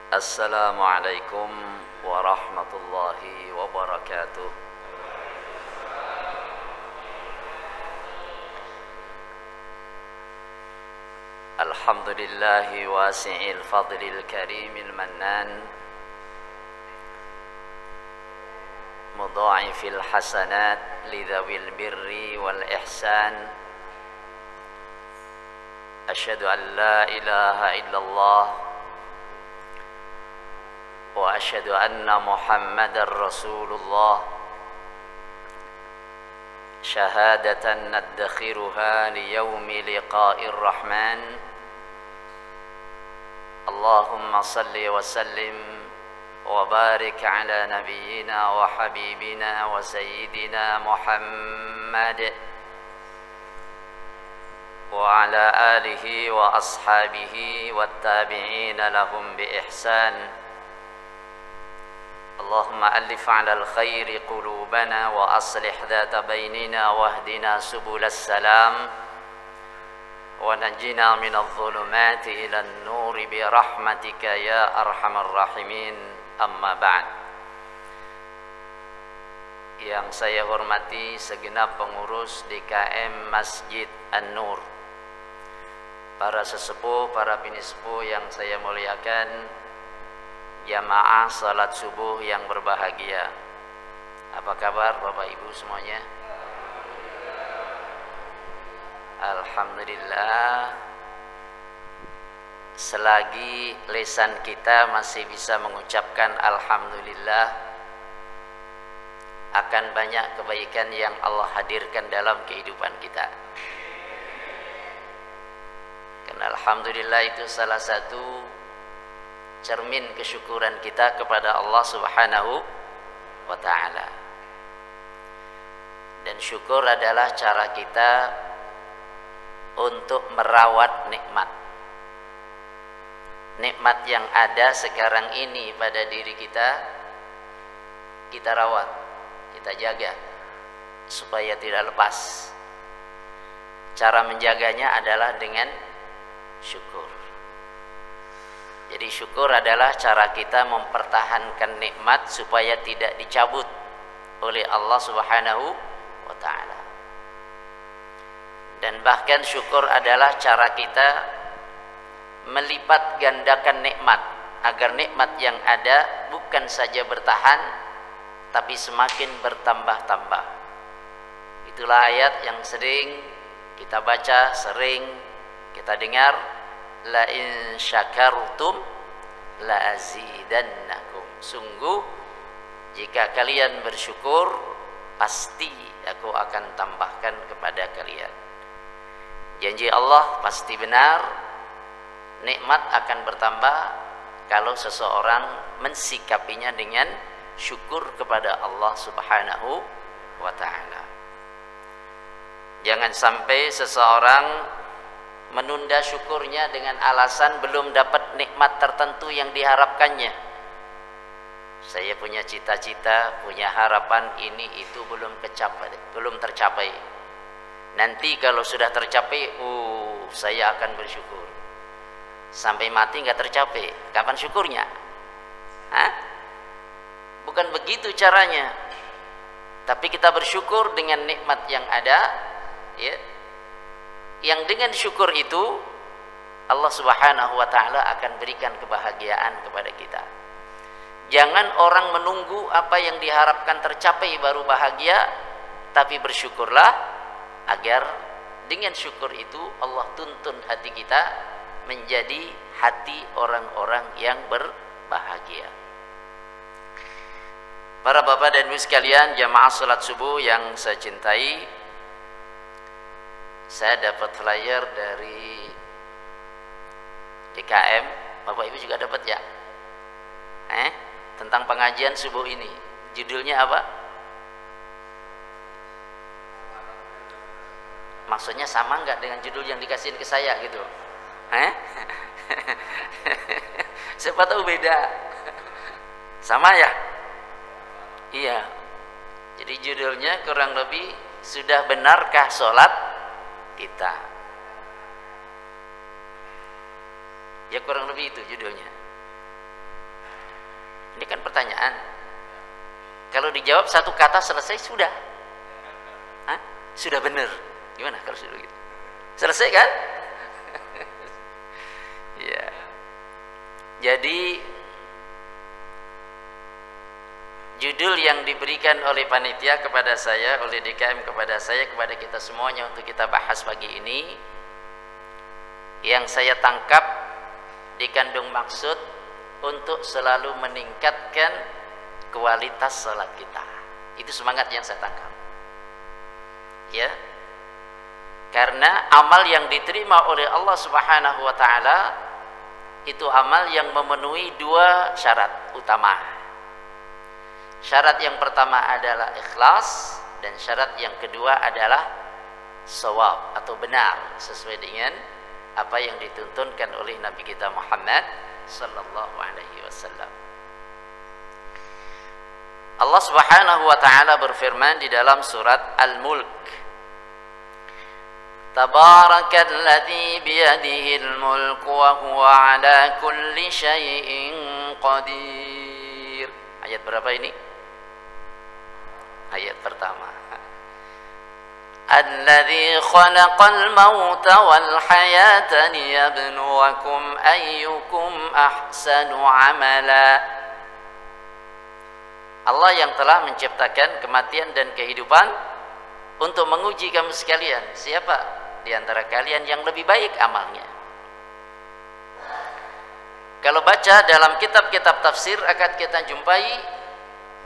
Assalamualaikum warahmatullahi wabarakatuh. Alhamdulillahi wasi'il fadlil karimil mannan, mudha'ifil hasanat lidhawil birri wal ihsan. Asyhadu an la ilaha illallah wa asyhadu anna Muhammadar Rasulullah, syahadatan nadkhiruha liyaumi liqa'ir rahman. Allahumma salli wa sallim wa barik ala nabiyyina wa habibina wa sayyidina Muhammad wa ala alihi wa ashabihi wa tabi'ina lahum bi ihsan. Allahumma alif ala al-khairi qulubana wa aslih dhata bainina wahdina subulas salam wa najjina minadh dhulumati ila an-nuri bi rahmatika ya arhamar rahimin. Amma ba'd. Yang saya hormati segenap pengurus DKM Masjid An-Nur, para sesepuh, para pinisepuh yang saya muliakan, jamaah salat subuh yang berbahagia. Apa kabar Bapak Ibu semuanya? Alhamdulillah, selagi lisan kita masih bisa mengucapkan alhamdulillah, akan banyak kebaikan yang Allah hadirkan dalam kehidupan kita. Karena alhamdulillah itu salah satu cermin kesyukuran kita kepada Allah Subhanahu wa ta'ala. Dan syukur adalah cara kita untuk merawat nikmat. Nikmat yang ada sekarang ini pada diri kita, kita rawat, kita jaga supaya tidak lepas. Cara menjaganya adalah dengan syukur. Jadi syukur adalah cara kita mempertahankan nikmat supaya tidak dicabut oleh Allah Subhanahu wa ta'ala. Dan bahkan syukur adalah cara kita melipat gandakan nikmat, agar nikmat yang ada bukan saja bertahan tapi semakin bertambah-tambah. Itulah ayat yang sering kita baca, sering kita dengar, la in syakartum la azidannakum. Sungguh jika kalian bersyukur, pasti aku akan tambahkan kepada kalian. Janji Allah pasti benar, nikmat akan bertambah kalau seseorang mensikapinya dengan syukur kepada Allah Subhanahu wa ta'ala. Jangan sampai seseorang menunda syukurnya dengan alasan belum dapat nikmat tertentu yang diharapkannya. Saya punya cita-cita, punya harapan, ini itu belum tercapai. Nanti kalau sudah tercapai, saya akan bersyukur. Sampai mati nggak tercapai, kapan syukurnya? Hah? Bukan begitu caranya. Tapi kita bersyukur dengan nikmat yang ada, ya. Yang dengan syukur itu Allah Subhanahu wa ta'ala akan berikan kebahagiaan kepada kita. Jangan orang menunggu apa yang diharapkan tercapai baru bahagia, tapi bersyukurlah agar dengan syukur itu Allah tuntun hati kita menjadi hati orang-orang yang berbahagia. Para bapak dan ibu sekalian, jamaah salat subuh yang saya cintai, saya dapat flyer dari DKM. Bapak ibu juga dapat ya? Tentang pengajian subuh ini. Judulnya apa? Maksudnya sama nggak dengan judul yang dikasihin ke saya gitu? Siapa tahu beda. Sama ya? Iya. Jadi judulnya kurang lebih, sudah benarkah sholat kita? Ya kurang lebih itu judulnya. Ini kan pertanyaan. Kalau dijawab satu kata selesai sudah. Hah? Sudah benar. Gimana kalau sudah gitu? Selesai kan? Ya. Jadi judul yang diberikan oleh panitia kepada saya, oleh DKM kepada saya, kepada kita semuanya untuk kita bahas pagi ini, yang saya tangkap dikandung maksud untuk selalu meningkatkan kualitas salat kita. Itu semangat yang saya tangkap. Ya. Karena amal yang diterima oleh Allah Subhanahu wa taala itu amal yang memenuhi dua syarat utama. Syarat yang pertama adalah ikhlas, dan syarat yang kedua adalah shawab atau benar sesuai dengan apa yang dituntunkan oleh Nabi kita Muhammad sallallahu alaihi wasallam. Allah Subhanahu wa taala berfirman di dalam surat Al-Mulk, Tabarakalladzi biyadihil mulku wa huwa ala kulli syai'in qadir. Ayat berapa ini? Ayat pertama. Alladzi khalaqal mauta wal hayata liyabluwakum ayyukum ahsanu amala. Allah yang telah menciptakan kematian dan kehidupan untuk menguji kamu sekalian, siapa di antara kalian yang lebih baik amalnya. Kalau baca dalam kitab-kitab tafsir akan kita jumpai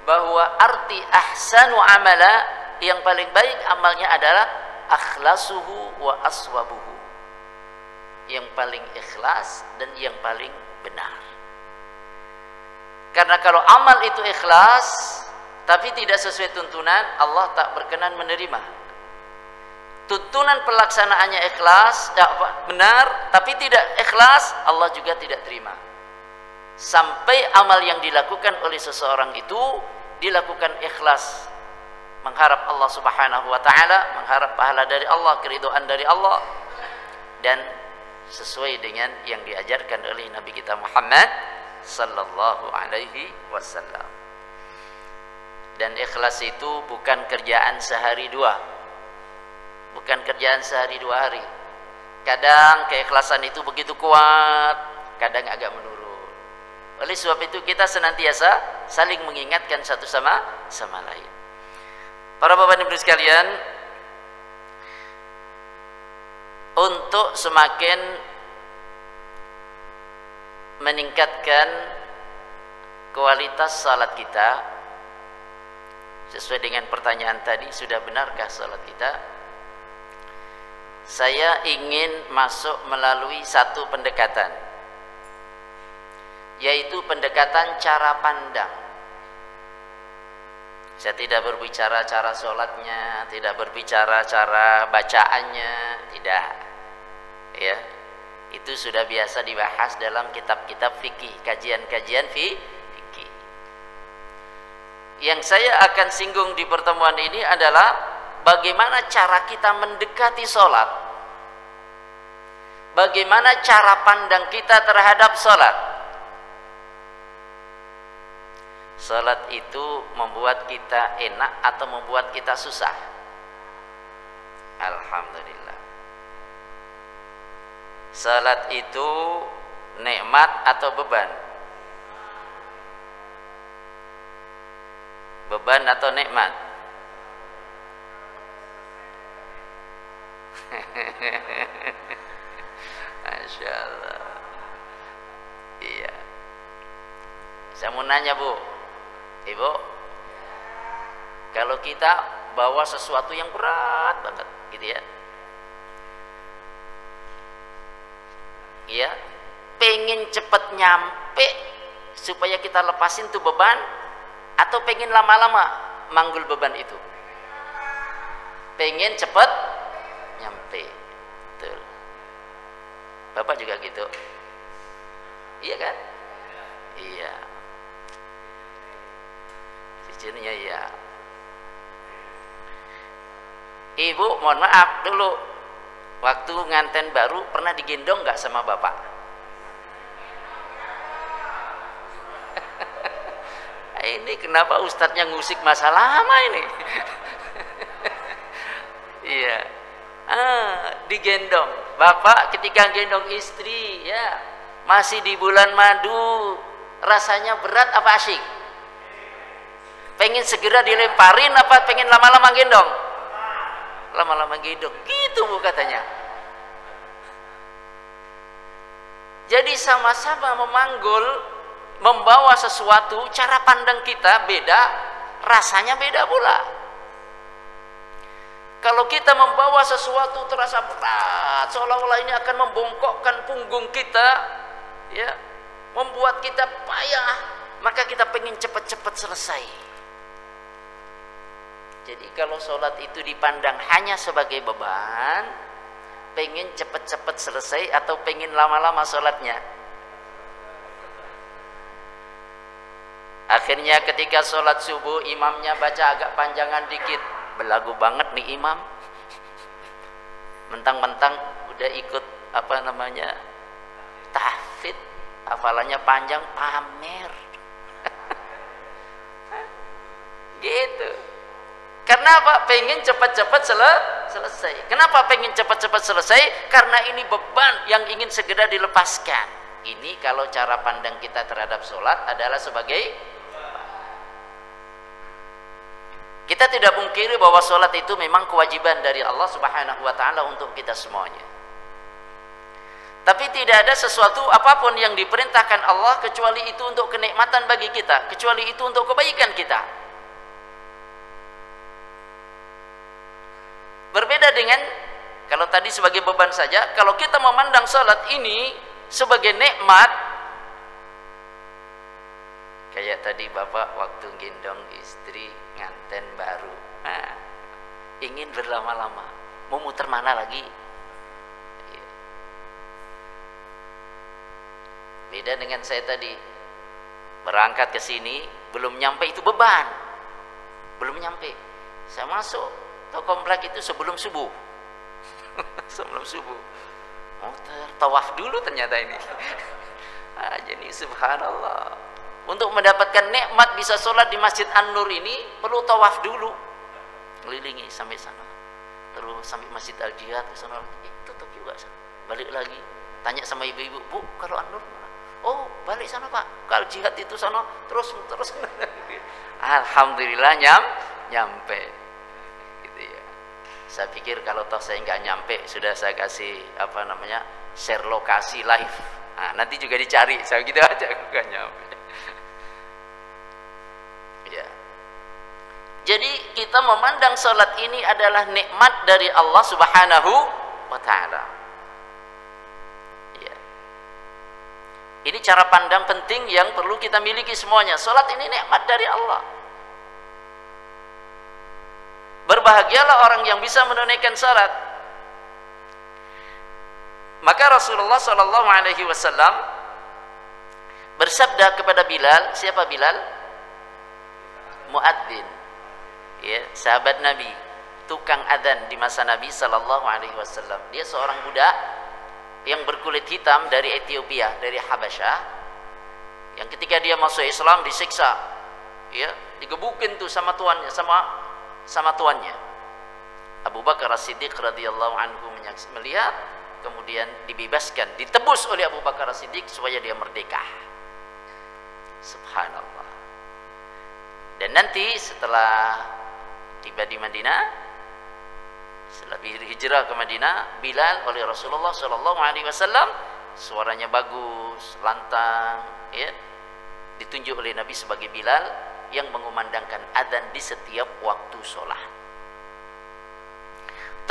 bahwa arti ahsanu amala, yang paling baik amalnya adalah akhlasuhu wa aswabuhu, yang paling ikhlas dan yang paling benar. Karena kalau amal itu ikhlas tapi tidak sesuai tuntunan, Allah tak berkenan menerima. Tuntunan pelaksanaannya ikhlas, benar, tapi tidak ikhlas, Allah juga tidak terima. Sampai amal yang dilakukan oleh seseorang itu dilakukan ikhlas, mengharap Allah Subhanahu wa taala, mengharap pahala dari Allah, keridhaan dari Allah, dan sesuai dengan yang diajarkan oleh Nabi kita Muhammad sallallahu alaihi wasallam. Dan ikhlas itu bukan kerjaan sehari dua, bukan kerjaan sehari dua hari. Kadang keikhlasan itu begitu kuat, kadang agak menurun. Oleh sebab itu kita senantiasa saling mengingatkan satu sama lain. Para bapak dan ibu sekalian, untuk semakin meningkatkan kualitas salat kita, sesuai dengan pertanyaan tadi, sudah benarkah salat kita? Saya ingin masuk melalui satu pendekatan, yaitu pendekatan cara pandang. Saya tidak berbicara cara sholatnya, tidak berbicara cara bacaannya, tidak. Ya, itu sudah biasa dibahas dalam kitab-kitab fikih, kajian-kajian fikih. Yang saya akan singgung di pertemuan ini adalah bagaimana cara kita mendekati sholat, bagaimana cara pandang kita terhadap sholat. Sholat itu membuat kita enak atau membuat kita susah? Alhamdulillah. Sholat itu nikmat atau beban? Beban atau nikmat? Masya Allah. Iya. Saya mau nanya Bu, Ibu, kalau kita bawa sesuatu yang berat banget, gitu ya, ya, pengen cepet nyampe supaya kita lepasin tuh beban, atau pengen lama-lama manggul beban itu? Pengen cepet nyampe, betul. Bapak juga gitu, iya kan? Iya. Cicinya ya. Ibu, mohon maaf dulu, waktu nganten baru pernah digendong nggak sama bapak? Ini kenapa ustadznya ngusik masa lama ini? Iya. Digendong. Bapak ketika gendong istri, ya, masih di bulan madu, rasanya berat apa asyik? Pengen segera dilemparin apa pengen lama-lama gendong? Lama-lama gendong. Gitu Bu katanya. Jadi sama-sama memanggul, membawa sesuatu, cara pandang kita beda, rasanya beda pula. Kalau kita membawa sesuatu terasa berat, seolah-olah ini akan membongkokkan punggung kita, ya, membuat kita payah, maka kita pengen cepat-cepat selesai. Jadi kalau sholat itu dipandang hanya sebagai beban, pengen cepat-cepat selesai atau pengen lama-lama sholatnya? Akhirnya ketika sholat subuh, imamnya baca agak panjangan dikit, belagu banget nih imam, mentang-mentang udah ikut tahfidz, hafalannya panjang, pamer. Gitu. Karena apa? Pengen cepat-cepat selesai. Kenapa pengen cepat-cepat selesai? Karena ini beban yang ingin segera dilepaskan. Ini kalau cara pandang kita terhadap sholat adalah sebagai, kita tidak mungkiri bahwa sholat itu memang kewajiban dari Allah Subhanahu wa ta'ala untuk kita semuanya. Tapi tidak ada sesuatu apapun yang diperintahkan Allah kecuali itu untuk kenikmatan bagi kita, kecuali itu untuk kebaikan kita. Berbeda dengan kalau tadi sebagai beban saja, kalau kita memandang sholat ini sebagai nikmat, kayak tadi Bapak waktu gendong istri nganten baru, ingin berlama-lama, mau muter mana lagi? Beda dengan saya tadi, berangkat ke sini belum nyampe, itu beban, belum nyampe. Saya masuk ke komplek itu sebelum subuh, sebelum subuh, muter, tawaf dulu ternyata ini. Jadi subhanallah. Untuk mendapatkan nikmat bisa sholat di Masjid An-Nur ini perlu tawaf dulu, kelilingi sampai sana, terus sampai Masjid Al-Jihad ke sana, tutup juga, balik lagi, tanya sama ibu-ibu, Bu, kalau An-Nur mana? Oh, balik sana Pak, ke Al-Jihad itu sana, terus. Alhamdulillah nyampe, gitu ya. Saya pikir kalau toh saya nggak nyampe, sudah saya kasih share lokasi live. Nanti juga dicari, saya gitu aja nggak nyampe. Ya. Jadi kita memandang salat ini adalah nikmat dari Allah Subhanahu wa ta'ala. Ya. Ini cara pandang penting yang perlu kita miliki semuanya. Salat ini nikmat dari Allah. Berbahagialah orang yang bisa menunaikan salat. Maka Rasulullah sallallahu alaihi wasallam bersabda kepada Bilal, siapa Bilal? Muadzin, ya, sahabat Nabi, tukang adzan di masa Nabi sallallahu alaihi wasallam. Dia seorang budak yang berkulit hitam dari Ethiopia, dari Habasyah, yang ketika dia masuk Islam disiksa, ya, digebukin tuh sama tuannya, sama tuannya. Abu Bakar As-Siddiq radhiyallahu anhu melihat, kemudian dibebaskan, ditebus oleh Abu Bakar As-Siddiq supaya dia merdeka. Subhanallah. Dan nanti setelah tiba di Madinah, setelah hijrah ke Madinah, Bilal oleh Rasulullah sallallahu alaihi wasallam, suaranya bagus, lantang, ya, ditunjuk oleh Nabi sebagai Bilal yang mengumandangkan adzan di setiap waktu sholat.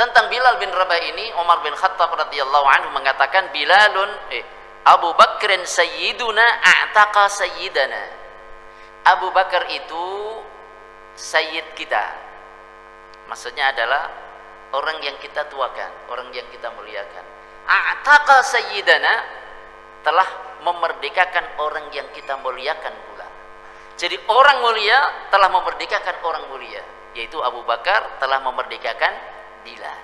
Tentang Bilal bin Rabah ini, Umar bin Khattab radhiyallahu anhu mengatakan, Abu Bakrin sayyiduna a'taqa sayyidana. Abu Bakar itu sayyid kita, maksudnya adalah orang yang kita tuakan, orang yang kita muliakan. A'taqa sayyidana, telah memerdekakan orang yang kita muliakan pula. Jadi orang mulia telah memerdekakan orang mulia, yaitu Abu Bakar telah memerdekakan Bilal.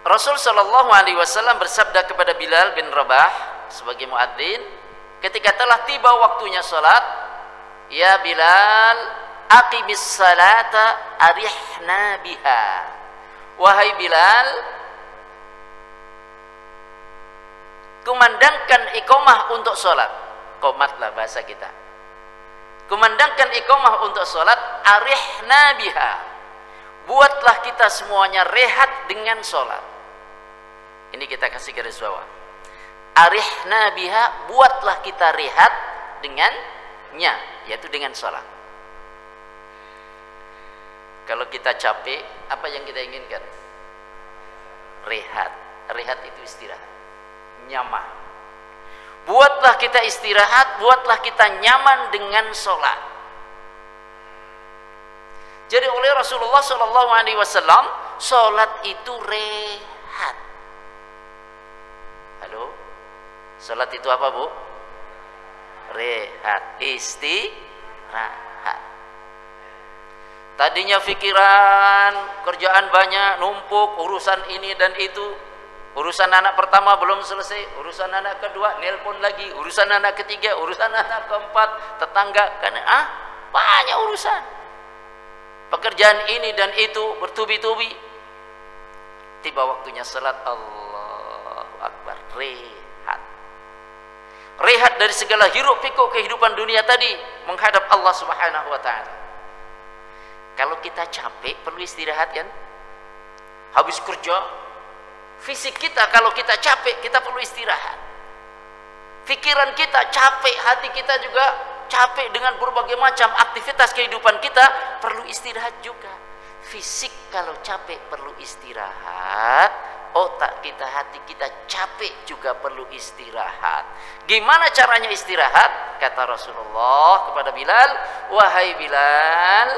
Rasul sallallahu alaihi wasallam bersabda kepada Bilal bin Rabah sebagai muadzin, ketika telah tiba waktunya salat, Ya Bilal, aqimis salata arihna biha. Wahai Bilal, kumandangkan iqamah untuk sholat. Qomatlah bahasa kita. Kumandangkan iqamah untuk sholat, arihna biha. Buatlah kita semuanya rehat dengan sholat. Ini kita kasih garis bawah. Arihna biha, buatlah kita rehat dengannya, yaitu dengan sholat. Kalau kita capek, apa yang kita inginkan? Rehat. Rehat itu istirahat, nyaman. Buatlah kita istirahat, buatlah kita nyaman dengan sholat. Jadi oleh Rasulullah SAW, sholat itu rehat. Halo, sholat itu apa bu? Rehat, istirahat. Tadinya pikiran, kerjaan banyak, numpuk, urusan ini dan itu. Urusan anak pertama belum selesai, urusan anak kedua, nelpon lagi, urusan anak ketiga, urusan anak keempat, tetangga, karena banyak urusan. Pekerjaan ini dan itu bertubi-tubi. Tiba waktunya salat, Allahu Akbar, rehat. Rehat dari segala hiruk pikuk kehidupan dunia tadi, menghadap Allah Subhanahu wa taala. Kalau kita capek perlu istirahat kan? Habis kerja, fisik kita kalau kita capek kita perlu istirahat. Pikiran kita capek, hati kita juga capek dengan berbagai macam aktivitas kehidupan kita, perlu istirahat juga. Fisik kalau capek perlu istirahat, otak kita, hati kita capek juga perlu istirahat. Gimana caranya istirahat? Kata Rasulullah kepada Bilal, wahai Bilal,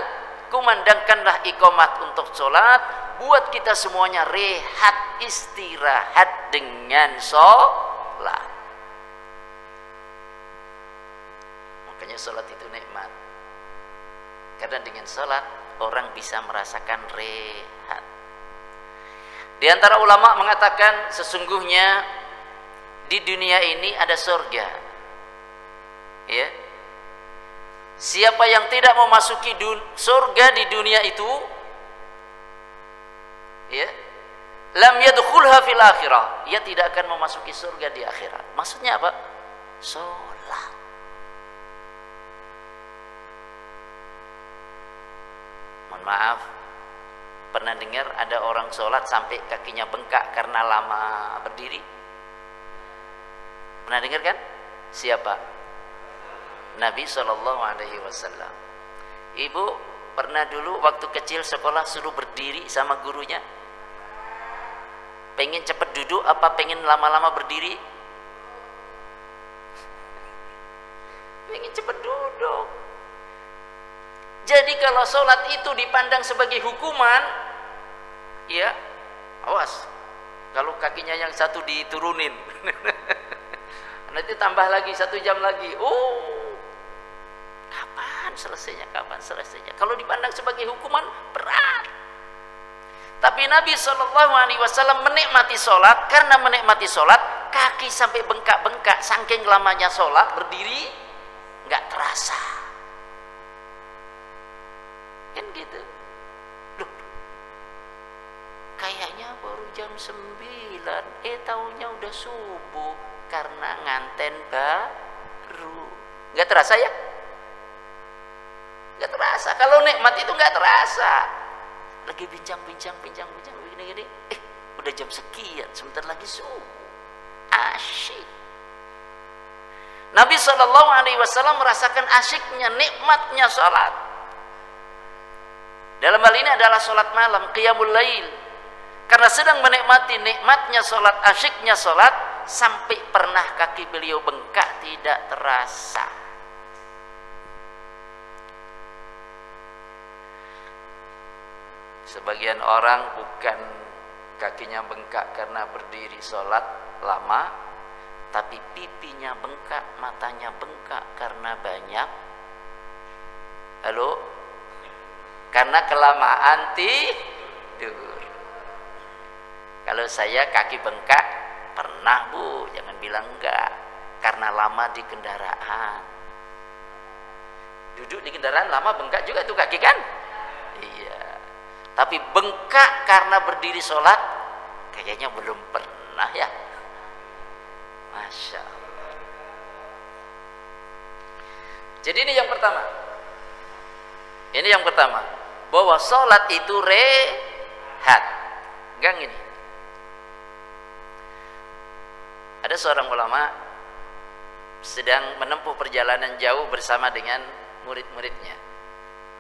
kumandangkanlah iqamat untuk sholat, buat kita semuanya rehat, istirahat dengan sholat. Makanya sholat itu nikmat, karena dengan sholat orang bisa merasakan rehat. Di antara ulama mengatakan sesungguhnya di dunia ini ada surga, ya. Siapa yang tidak memasuki surga di dunia itu, ya, lam yadkhulha fil akhirah, ia tidak akan memasuki surga di akhirat. Maksudnya apa? Sholat. Mohon maaf, pernah dengar ada orang sholat sampai kakinya bengkak karena lama berdiri? Pernah dengar kan? Siapa? Nabi SAW. Ibu pernah dulu waktu kecil sekolah suruh berdiri sama gurunya? Pengen cepat duduk apa pengen lama-lama berdiri? Pengen cepat duduk. Jadi kalau sholat itu dipandang sebagai hukuman, ya awas, kalau kakinya yang satu diturunin nanti tambah lagi 1 jam lagi, kapan selesainya, kapan selesainya. Kalau dipandang sebagai hukuman berat. Tapi Nabi SAW menikmati sholat. Karena menikmati sholat, kaki sampai bengkak-bengkak, saking lamanya sholat berdiri nggak terasa kan gitu. Loh, kayaknya baru jam 9, taunya udah subuh, karena nganten baru. Nggak terasa ya? Nggak terasa. Kalau nikmat itu nggak terasa. Lagi bincang begini-gini, udah jam sekian, sebentar lagi subuh. Asyik. Nabi SAW merasakan asyiknya, nikmatnya sholat. Dalam hal ini adalah sholat malam, qiyamul lail. Karena sedang menikmati nikmatnya sholat, asyiknya sholat, sampai pernah kaki beliau bengkak tidak terasa. Sebagian orang bukan kakinya bengkak karena berdiri sholat lama, tapi pipinya bengkak, matanya bengkak karena banyak, karena kelamaan tidur. Kalau saya kaki bengkak pernah bu, jangan bilang enggak, karena lama di kendaraan. Duduk di kendaraan lama bengkak juga tuh kaki kan? Iya. Tapi bengkak karena berdiri sholat kayaknya belum pernah ya. Masya Allah. Jadi ini yang pertama. Ini yang pertama, bahwa sholat itu rehat. Gang ini. Ada seorang ulama sedang menempuh perjalanan jauh bersama dengan murid-muridnya,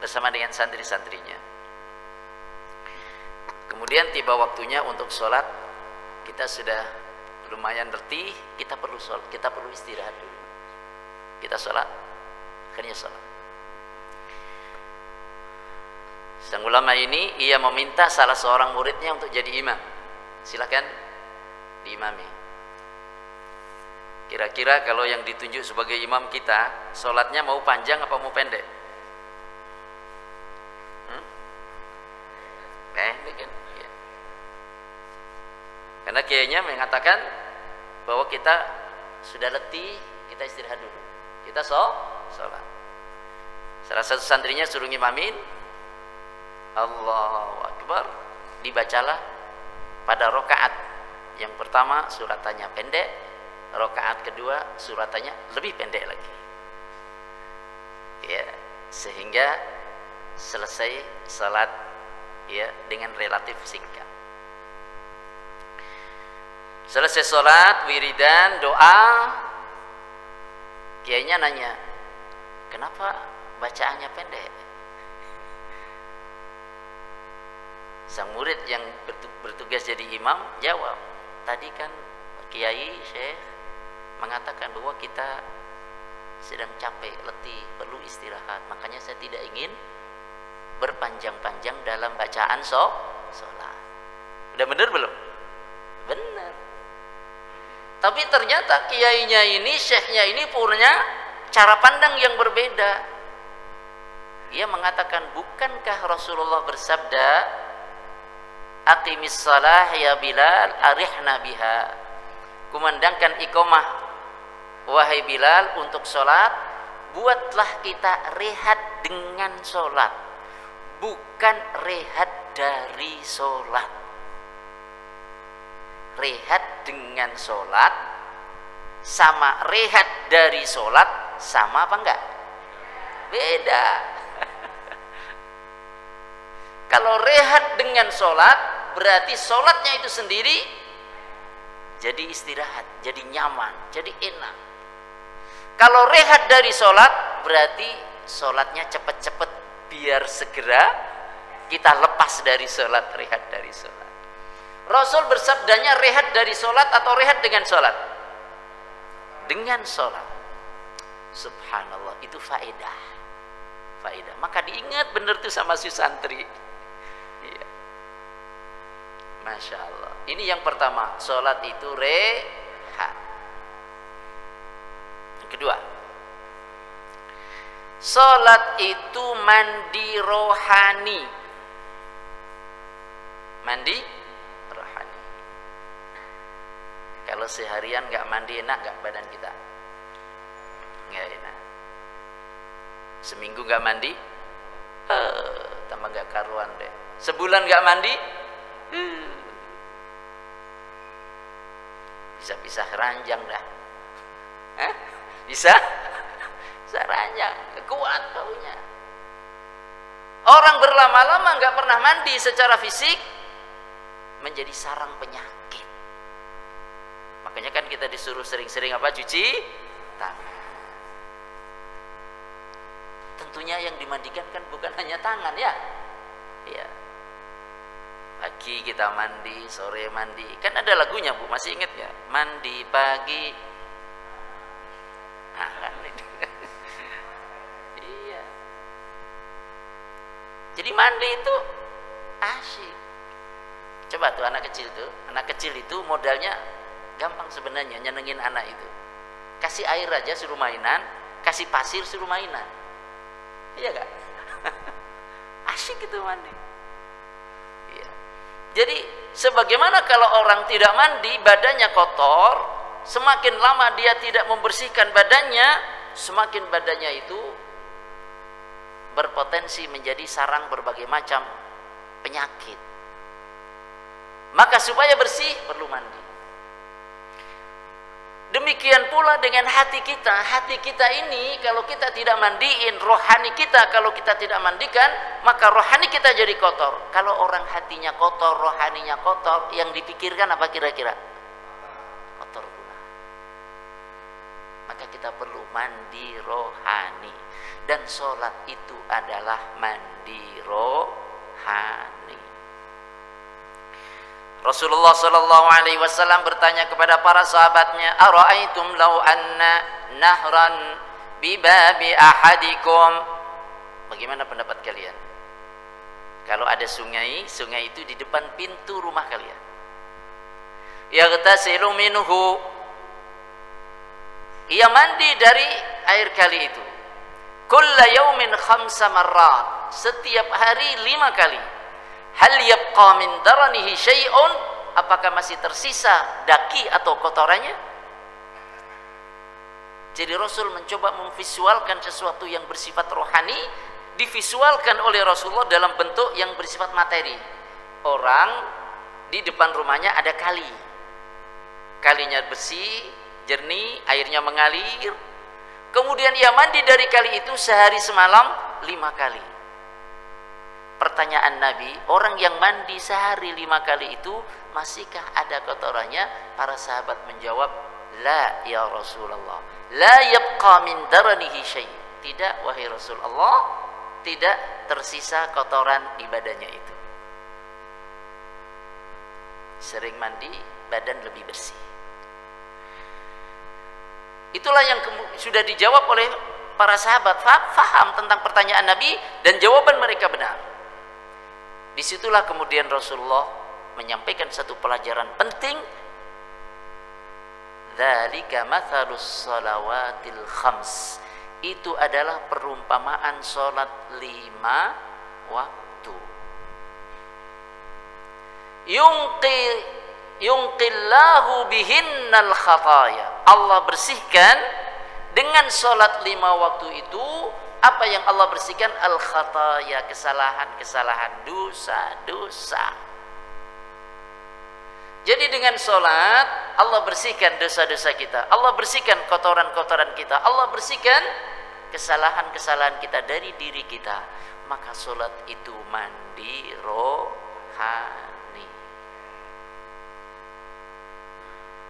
bersama dengan santri-santrinya. Kemudian tiba waktunya untuk sholat. Kita sudah lumayan letih, kita perlu sholat, kita perlu istirahat dulu. Kita sholat, akhirnya sholat. Sang ulama ini ia meminta salah seorang muridnya untuk jadi imam. Silakan diimami. Kira-kira kalau yang ditunjuk sebagai imam kita, sholatnya mau panjang apa mau pendek? Pendek kan? Ya. Karena kiainya mengatakan bahwa kita sudah letih, kita istirahat dulu. Kita sholat. Salah satu santrinya suruh ngimamin. Allahu Akbar. Dibacalah pada rakaat yang pertama suratannya pendek, rakaat kedua suratannya lebih pendek lagi. Ya, sehingga selesai salat ya dengan relatif singkat. Selesai salat, wiridan, doa, kiainya nanya, "Kenapa bacaannya pendek?" Sang murid yang bertugas jadi imam jawab, "Tadi kan kiai, syekh mengatakan bahwa kita sedang capek, letih, perlu istirahat. Makanya saya tidak ingin berpanjang-panjang dalam bacaan sholat." Udah bener belum? Bener. Tapi ternyata kiainya ini, syekhnya ini punya cara pandang yang berbeda. Ia mengatakan, bukankah Rasulullah bersabda, "Aqimis shalah ya Bilal, arihna biha." Kumandangkan iqamah, wahai Bilal, untuk sholat, buatlah kita rehat dengan sholat, bukan rehat dari sholat. Rehat dengan sholat sama rehat dari sholat sama apa enggak? Beda. Kalau rehat dengan sholat berarti sholatnya itu sendiri jadi istirahat, jadi nyaman, jadi enak. Kalau rehat dari sholat berarti sholatnya cepat-cepat biar segera kita lepas dari sholat, rehat dari sholat. Rasul bersabdanya rehat dari sholat atau rehat dengan sholat? Dengan sholat. Subhanallah, itu faedah. Faedah. Maka diingat benar tuh sama si santri. Iya. Masya Allah. Ini yang pertama, sholat itu rehat. Yang kedua, sholat itu mandi rohani. Mandi rohani. Kalau seharian nggak mandi enak nggak badan kita? Nggak enak. Seminggu nggak mandi, tambah nggak karuan deh. Sebulan nggak mandi, bisa ranjang dah. Bisa ranjang, kuat baunya. Orang berlama-lama nggak pernah mandi secara fisik menjadi sarang penyakit. Makanya kan kita disuruh sering-sering apa? Cuci tangan. Tentunya yang dimandikan kan bukan hanya tangan ya. Iya. Pagi kita mandi, sore mandi. Kan ada lagunya Bu, masih ingat ya? Mandi pagi. Nah, kan itu. Iya. Jadi mandi itu asyik. Coba tuh anak kecil itu modalnya gampang sebenarnya nyenengin anak itu. Kasih air aja suruh mainan, kasih pasir suruh mainan. Iya gak? Asyik itu mandi. Iya. Jadi sebagaimana kalau orang tidak mandi badannya kotor, semakin lama dia tidak membersihkan badannya, semakin badannya itu berpotensi menjadi sarang berbagai macam penyakit. Maka supaya bersih perlu mandi. Demikian pula dengan hati kita. Hati kita ini kalau kita tidak mandiin, rohani kita kalau kita tidak mandikan, maka rohani kita jadi kotor. Kalau orang hatinya kotor, rohaninya kotor, yang dipikirkan apa kira-kira? Kotor pula. Maka kita perlu mandi rohani. Dan sholat itu adalah mandi rohani. Rasulullah sallallahu alaihi wasallam bertanya kepada para sahabatnya, "Ara'aitum law anna nahran bi babi ahadikum?" Bagaimana pendapat kalian? Kalau ada sungai, sungai itu di depan pintu rumah kalian. Yaghtasilu minhu. Ia mandi dari air kali itu. Kulla yaumin 5 marrat. Setiap hari 5 kali. Hal yabqa min daranihi syai'un, apakah masih tersisa daki atau kotorannya? Jadi Rasul mencoba memvisualkan sesuatu yang bersifat rohani, divisualkan oleh Rasulullah dalam bentuk yang bersifat materi. Orang di depan rumahnya ada kali. Kalinya bersih, jernih, airnya mengalir. Kemudian ia mandi dari kali itu sehari semalam 5 kali. Pertanyaan Nabi, orang yang mandi sehari 5 kali itu masihkah ada kotorannya? Para sahabat menjawab, la ya Rasulullah, la yabqa min daranihi syai'. Tidak wahai Rasulullah, tidak tersisa kotoran di badannya itu. Sering mandi, badan lebih bersih. Itulah yang sudah dijawab oleh para sahabat, faham tentang pertanyaan Nabi dan jawaban mereka benar. Disitulah kemudian Rasulullah menyampaikan satu pelajaran penting. Dzalika mathalus shalawatil khams. Itu adalah perumpamaan salat 5 waktu. Yunqillahu bihinnal khataya. Allah bersihkan dengan salat 5 waktu itu. Apa yang Allah bersihkan? Al-khataya, kesalahan-kesalahan, dosa-dosa. Jadi dengan sholat Allah bersihkan dosa-dosa kita, Allah bersihkan kotoran-kotoran kita, Allah bersihkan kesalahan-kesalahan kita dari diri kita. Maka sholat itu mandi rohani.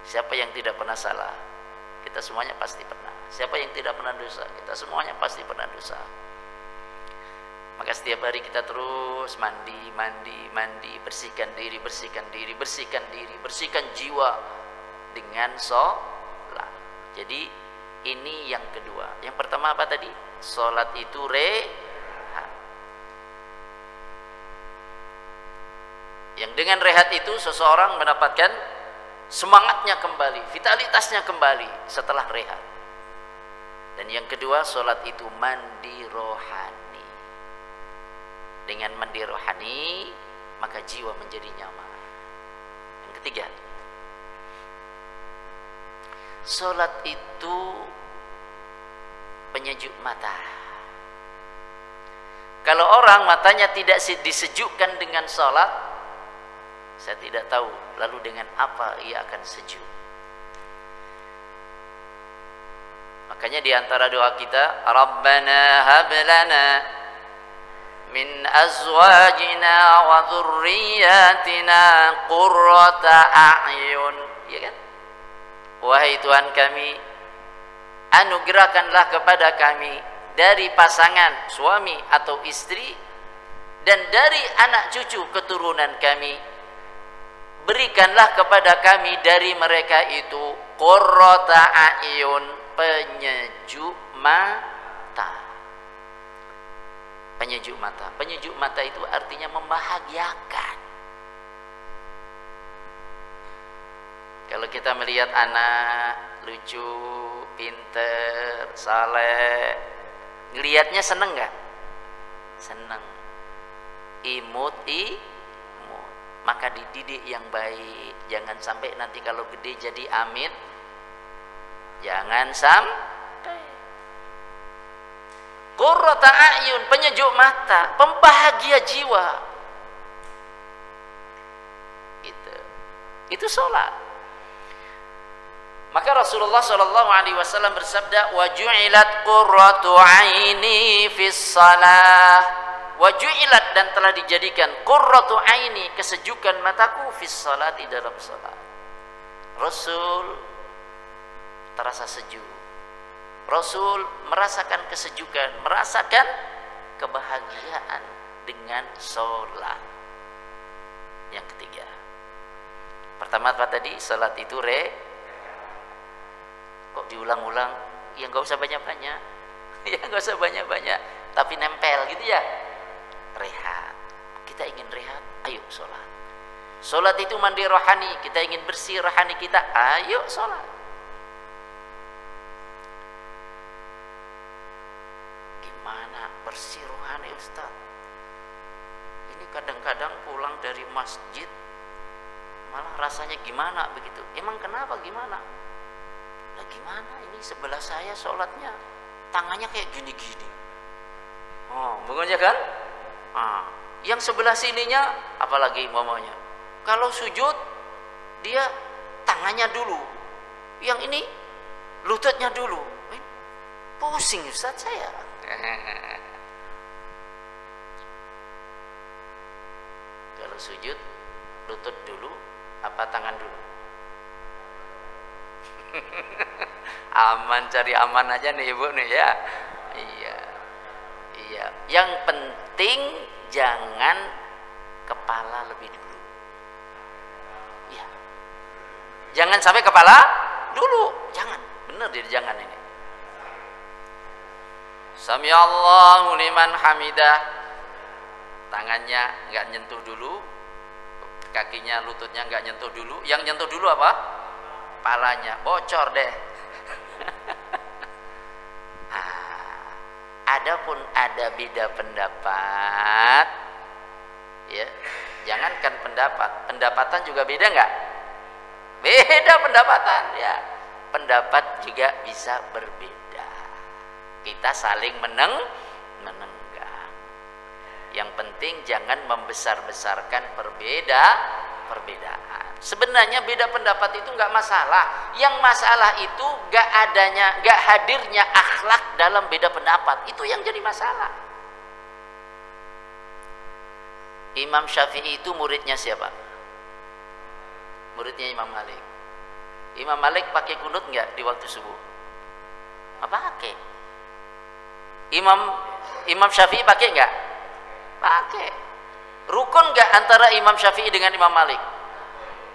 Siapa yang tidak pernah salah? Kita semuanya pasti pernah. Siapa yang tidak pernah dosa? Kita semuanya pasti pernah dosa. Maka setiap hari kita terus mandi, bersihkan diri, bersihkan jiwa dengan sholat. Jadi ini yang kedua. Yang pertama apa tadi? Sholat itu rehat. Yang dengan rehat itu seseorang mendapatkan semangatnya kembali, vitalitasnya kembali setelah rehat. Dan yang kedua, sholat itu mandi rohani. Dengan mandi rohani, maka jiwa menjadi nyaman. Yang ketiga, sholat itu penyejuk mata. Kalau orang matanya tidak disejukkan dengan sholat, saya tidak tahu lalu dengan apa ia akan sejuk. Makanya di antara doa kita, Rabbana hab lana min azwajina wa dzurriyyatina qurrata a'yun, ya kan? Wahai Tuhan kami, anugerahkanlah kepada kami dari pasangan suami atau istri dan dari anak cucu keturunan kami, berikanlah kepada kami dari mereka itu qurrata a'yun, penyejuk mata. Penyejuk mata. Penyejuk mata itu artinya membahagiakan. Kalau kita melihat anak lucu, pinter, saleh, ngelihatnya seneng nggak? Seneng. Imut. Maka dididik yang baik. Jangan sampai nanti kalau gede jadi amit. Jangan sampai. qurrata a'yun, penyejuk mata, pembahagia jiwa. Itu sholat. Maka Rasulullah Shallallahu Alaihi Wasallam bersabda, waju'ilat qurratu aini fis salah, waju'ilat, dan telah dijadikan qurratu aini, kesejukan mataku, fis salat, di dalam salat. Rasul terasa sejuk, Rasul merasakan kesejukan, merasakan kebahagiaan dengan sholat. Yang ketiga, pertama apa tadi? Sholat itu kok diulang-ulang? Ya nggak usah banyak-banyak, ya nggak usah banyak-banyak, tapi nempel gitu ya. Rehat, kita ingin rehat, ayo sholat. Sholat itu mandi rohani, kita ingin bersih rohani kita, ayo sholat. Gimana bersih rohani Ustaz? Ini kadang-kadang pulang dari masjid malah rasanya gimana begitu. Emang kenapa gimana? Nah gimana ini sebelah saya sholatnya tangannya kayak gini-gini. Oh, bukannya kan? Yang sebelah sininya apalagi mamanya. Kalau sujud dia tangannya dulu. Yang ini lututnya dulu. Pusing Ustaz saya. Kalau sujud lutut dulu apa tangan dulu? Aman, cari aman aja nih ibu nih ya. Iya. Yang penting jangan kepala lebih dulu. Iya. Jangan sampai kepala dulu, jangan. Bener dia jangan ini. Sami Allahu liman hamidah. Tangannya nggak nyentuh dulu, kakinya lututnya nggak nyentuh dulu. Yang nyentuh dulu apa? Palanya. Bocor deh. Adapun ada beda pendapat, ya, jangankan pendapat, pendapatan juga beda nggak? Beda pendapatan, ya. Pendapat juga bisa berbeda. Kita saling menenggak. Yang penting jangan membesar-besarkan perbedaan. Sebenarnya beda pendapat itu nggak masalah. Yang masalah itu nggak hadirnya akhlak dalam beda pendapat. Itu yang jadi masalah. Imam Syafi'i itu muridnya siapa? Muridnya Imam Malik. Imam Malik pakai kunut nggak di waktu subuh? Apa pakai? Imam Syafi'i pakai nggak? Pakai. Rukun nggak antara Imam Syafi'i dengan Imam Malik?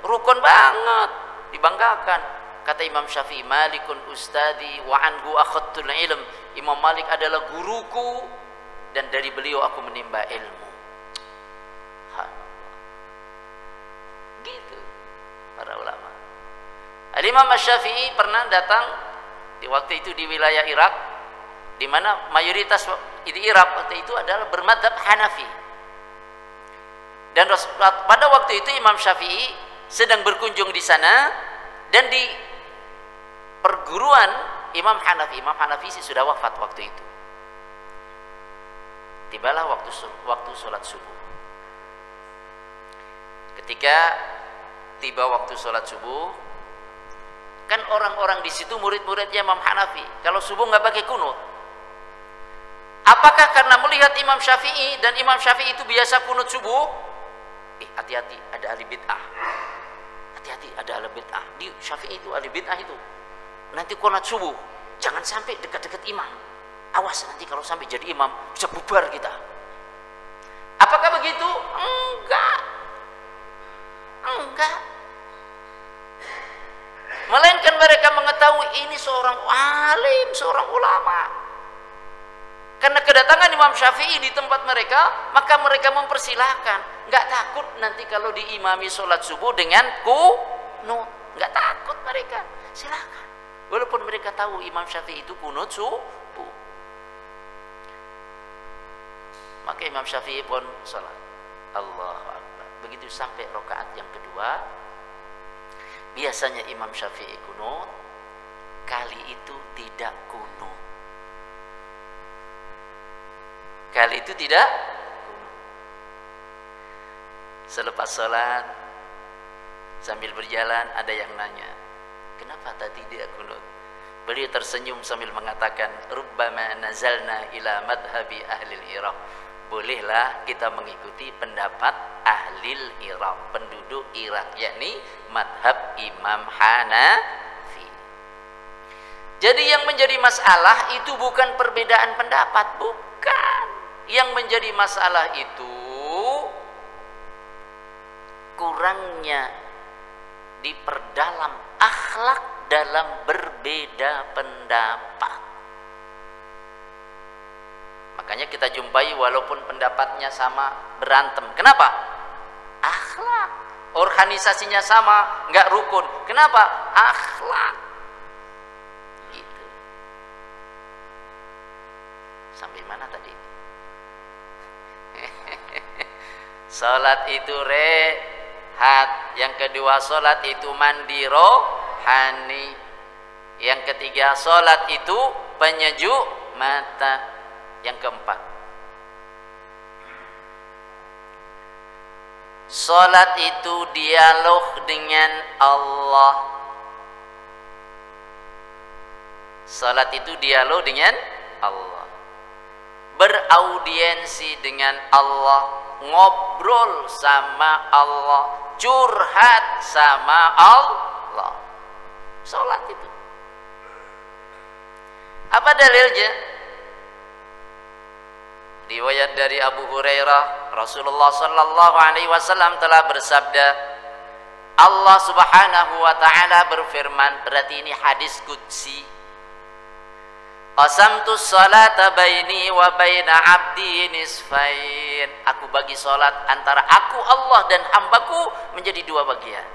Rukun banget, dibanggakan. Kata Imam Syafi'i, Malikun ustadi wa anhu akhadtul ilm. Imam Malik adalah guruku dan dari beliau aku menimba ilmu. Gitu para ulama. Al-Imam Asy-Syafi'i pernah datang di waktu itu di wilayah Irak, di mana mayoritas di Irak waktu itu adalah bermadzhab Hanafi. Dan pada waktu itu Imam Syafi'i sedang berkunjung di sana, dan di perguruan Imam Hanafi sih sudah wafat waktu itu. Tibalah waktu sholat subuh. Ketika tiba waktu sholat subuh, kan orang-orang di situ murid-muridnya Imam Hanafi, kalau subuh nggak pakai kunut. Apakah karena melihat Imam Syafi'i dan Imam Syafi'i itu biasa kunut subuh? Hati-hati, ada ahli bid'ah. Hati-hati, ada ahli bid'ah. Di Syafi'i itu ahli bid'ah itu. Nanti kunut subuh, jangan sampai dekat-dekat imam. Awas nanti kalau sampai jadi imam bisa bubar kita. Apakah begitu? Enggak. Melainkan mereka mengetahui ini seorang alim, seorang ulama. Karena kedatangan Imam Syafi'i di tempat mereka, maka mereka mempersilahkan. Nggak takut nanti kalau diimami sholat subuh dengan kunut. Nggak takut mereka. Silakan. Walaupun mereka tahu Imam Syafi'i itu kunut subuh. Maka Imam Syafi'i pun sholat. Allahu Akbar. Begitu sampai rakaat yang kedua, biasanya Imam Syafi'i kunut, kali itu tidak kunut. Kali itu tidak. Selepas sholat sambil berjalan ada yang nanya, kenapa tadi dia kunut? Beliau tersenyum sambil mengatakan, rubbama nazalna ila madhabi ahlil Iraq. Bolehlah kita mengikuti pendapat ahlil Iraq, penduduk Irak, yakni madhab Imam Hanafi. Jadi yang menjadi masalah itu bukan perbedaan pendapat, bukan. Yang menjadi masalah itu kurangnya diperdalam akhlak dalam berbeda pendapat. Makanya kita jumpai walaupun pendapatnya sama berantem. Kenapa? Akhlak. Organisasinya sama, nggak rukun. Kenapa? Akhlak. Gitu. Sampai mana tadi? Salat itu rehat. Yang kedua, salat itu mandi rohani. Yang ketiga, salat itu penyejuk mata. Yang keempat, salat itu dialog dengan Allah. Salat itu dialog dengan Allah, beraudiensi dengan Allah, ngobrol sama Allah, curhat sama Allah. Salat itu. Apa dalilnya? Riwayat dari Abu Hurairah, Rasulullah sallallahu alaihi wasallam telah bersabda, Allah Subhanahu wa taala berfirman, berarti ini hadis qudsi. Qasamtu sholata baini wa baina 'abdi nisfain. Aku bagi salat antara aku Allah dan hambaku menjadi dua bagian.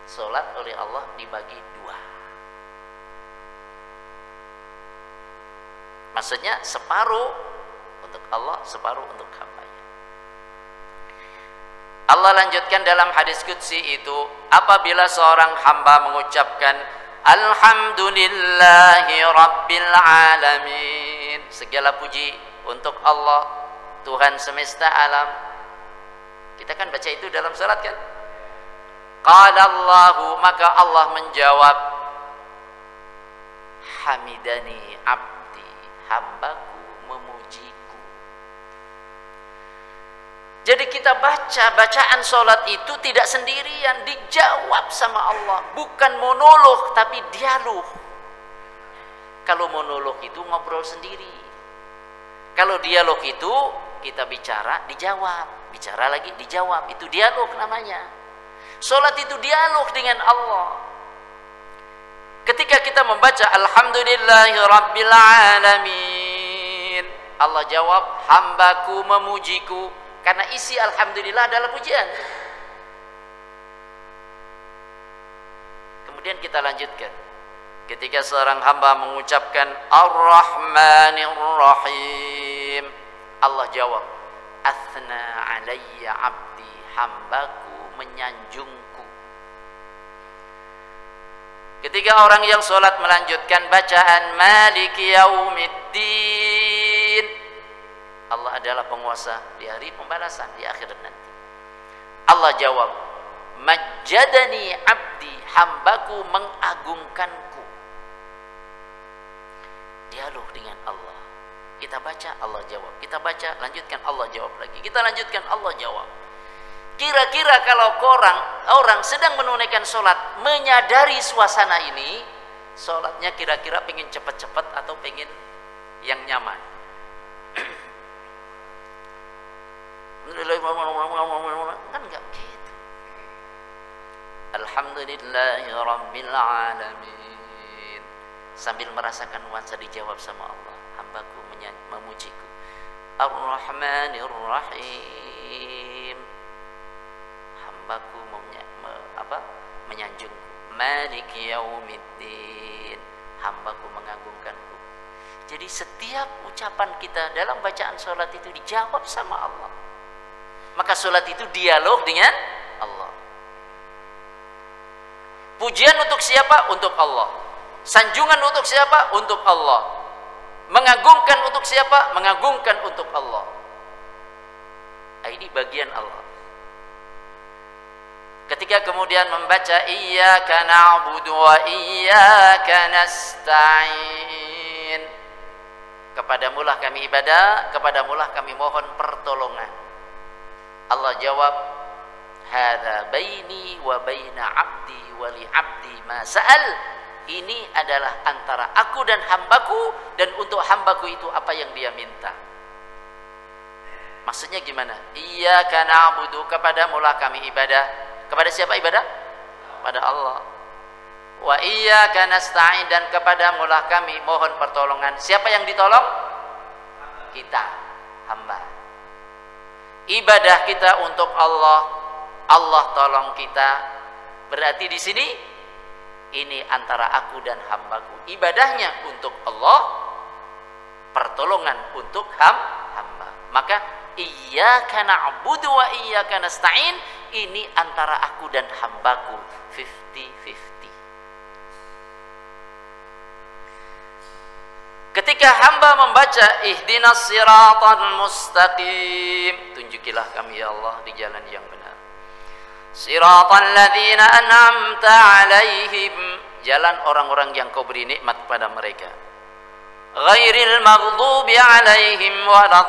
Salat oleh Allah dibagi dua. Maksudnya separuh untuk Allah, separuh untuk hambanya. Allah lanjutkan dalam hadis qudsi itu, apabila seorang hamba mengucapkan alhamdulillahi rabbil alamin, segala puji untuk Allah, Tuhan semesta alam. Kita kan baca itu dalam salat kan? Qala Allahu, maka Allah menjawab, hamidani abdi, hambaku memujiku. Jadi kita baca bacaan sholat itu tidak sendirian, dijawab sama Allah. Bukan monolog, tapi dialog. Kalau monolog itu ngobrol sendiri. Kalau dialog itu kita bicara, dijawab. Bicara lagi, dijawab. Itu dialog namanya. Sholat itu dialog dengan Allah. Ketika kita membaca alhamdulillahi rabbil alamin, Allah jawab, hambaku memujiku. Karena isi alhamdulillah adalah pujian. Kemudian kita lanjutkan. Ketika seorang hamba mengucapkan Ar-Rahmanir Rahim, Allah jawab, Athna alayya abdi, hambaku menyanjungku. Ketika orang yang sholat melanjutkan bacaan Maliki Yaumiddin, Allah adalah penguasa di hari pembalasan, di akhirat nanti. Allah jawab, Majjadani abdi, hambaku mengagungkanku. Dialog dengan Allah. Kita baca, Allah jawab. Kita baca, lanjutkan, Allah jawab lagi. Kita lanjutkan, Allah jawab. Kira-kira kalau orang sedang menunaikan sholat, menyadari suasana ini, sholatnya kira-kira pengen cepat-cepat atau pengen yang nyaman? Kan enggak begitu. Alhamdulillahi rabbil alamin, sambil merasakan nuansa dijawab sama Allah, hambaku memujiku. Ar-Rahmanir Rahim, hambaku menyanjungku. Maliki Yaumiddin, hambaku mengagungkanku. Jadi setiap ucapan kita dalam bacaan sholat itu dijawab sama Allah. Maka sholat itu dialog dengan Allah. Pujian untuk siapa? Untuk Allah. Sanjungan untuk siapa? Untuk Allah. Mengagungkan untuk siapa? Mengagungkan untuk Allah. Ini bagian Allah. Ketika kemudian membaca iyyaka na'budu wa iyyaka nasta'in, kepadamulah kami ibadah, kepadamulah kami mohon pertolongan. Allah jawab, hadza baini wa baina 'abdi wa li 'abdi ma sa'al. Ini adalah antara aku dan hambaku, dan untuk hambaku itu apa yang dia minta. Maksudnya gimana? Iyyaka na'budu, kepadamulah kami ibadah. Kepada siapa ibadah? Pada Allah. Wa iyyaka nasta'in, dan kepadamulah kami mohon pertolongan. Siapa yang ditolong? Kita, hamba. Ibadah kita untuk Allah, Allah tolong kita. Berarti di sini ini antara aku dan hambaku. Ibadahnya untuk Allah, pertolongan untuk hamba. Maka iyyaka na'budu wa iyyaka nasta'in, ini antara aku dan hambaku, 50-50. Ketika hamba membaca ihdinas siratal mustaqim, tunjukilah kami ya Allah di jalan yang benar. Siratal ladzina an'amta 'alaihim, jalan orang-orang yang kau beri nikmat pada mereka. Ghairil maghdubi 'alaihim waladdallin,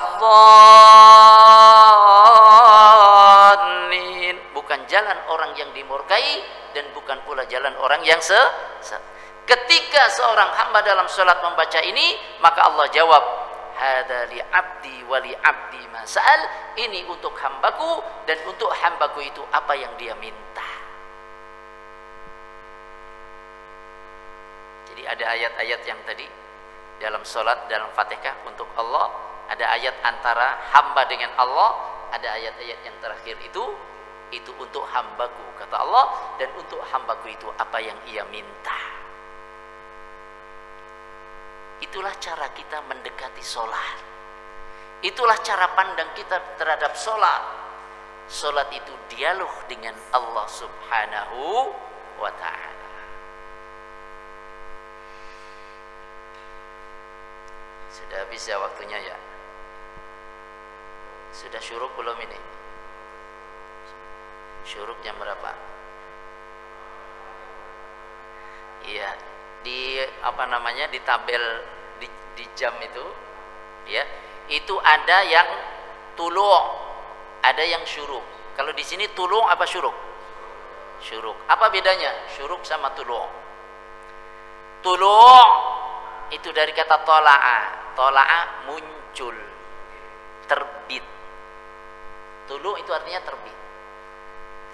bukan jalan orang yang dimurkai dan bukan pula jalan orang yang Ketika seorang hamba dalam salat membaca ini, maka Allah jawab, hadza li 'abdi wa li 'abdi ma sa'al, ini untuk hambaku dan untuk hambaku itu apa yang dia minta. Jadi ada ayat-ayat yang tadi dalam salat, dalam Fatihah untuk Allah, ada ayat antara hamba dengan Allah, ada ayat-ayat yang terakhir itu untuk hambaku kata Allah, dan untuk hambaku itu apa yang ia minta. Itulah cara kita mendekati sholat. Itulah cara pandang kita terhadap sholat. Sholat itu dialog dengan Allah subhanahu wa ta'ala. Sudah habis ya waktunya ya? Sudah syuruk belum ini? Syuruk jam berapa? Iya, di apa namanya, di tabel di jam itu ya, itu ada yang tulung, ada yang syuruk. Kalau di sini tulung apa syuruk? Syuruk. Apa bedanya syuruk sama tulung? Tulung itu dari kata tola'a. Tola'a muncul, terbit. Tulung itu artinya terbit.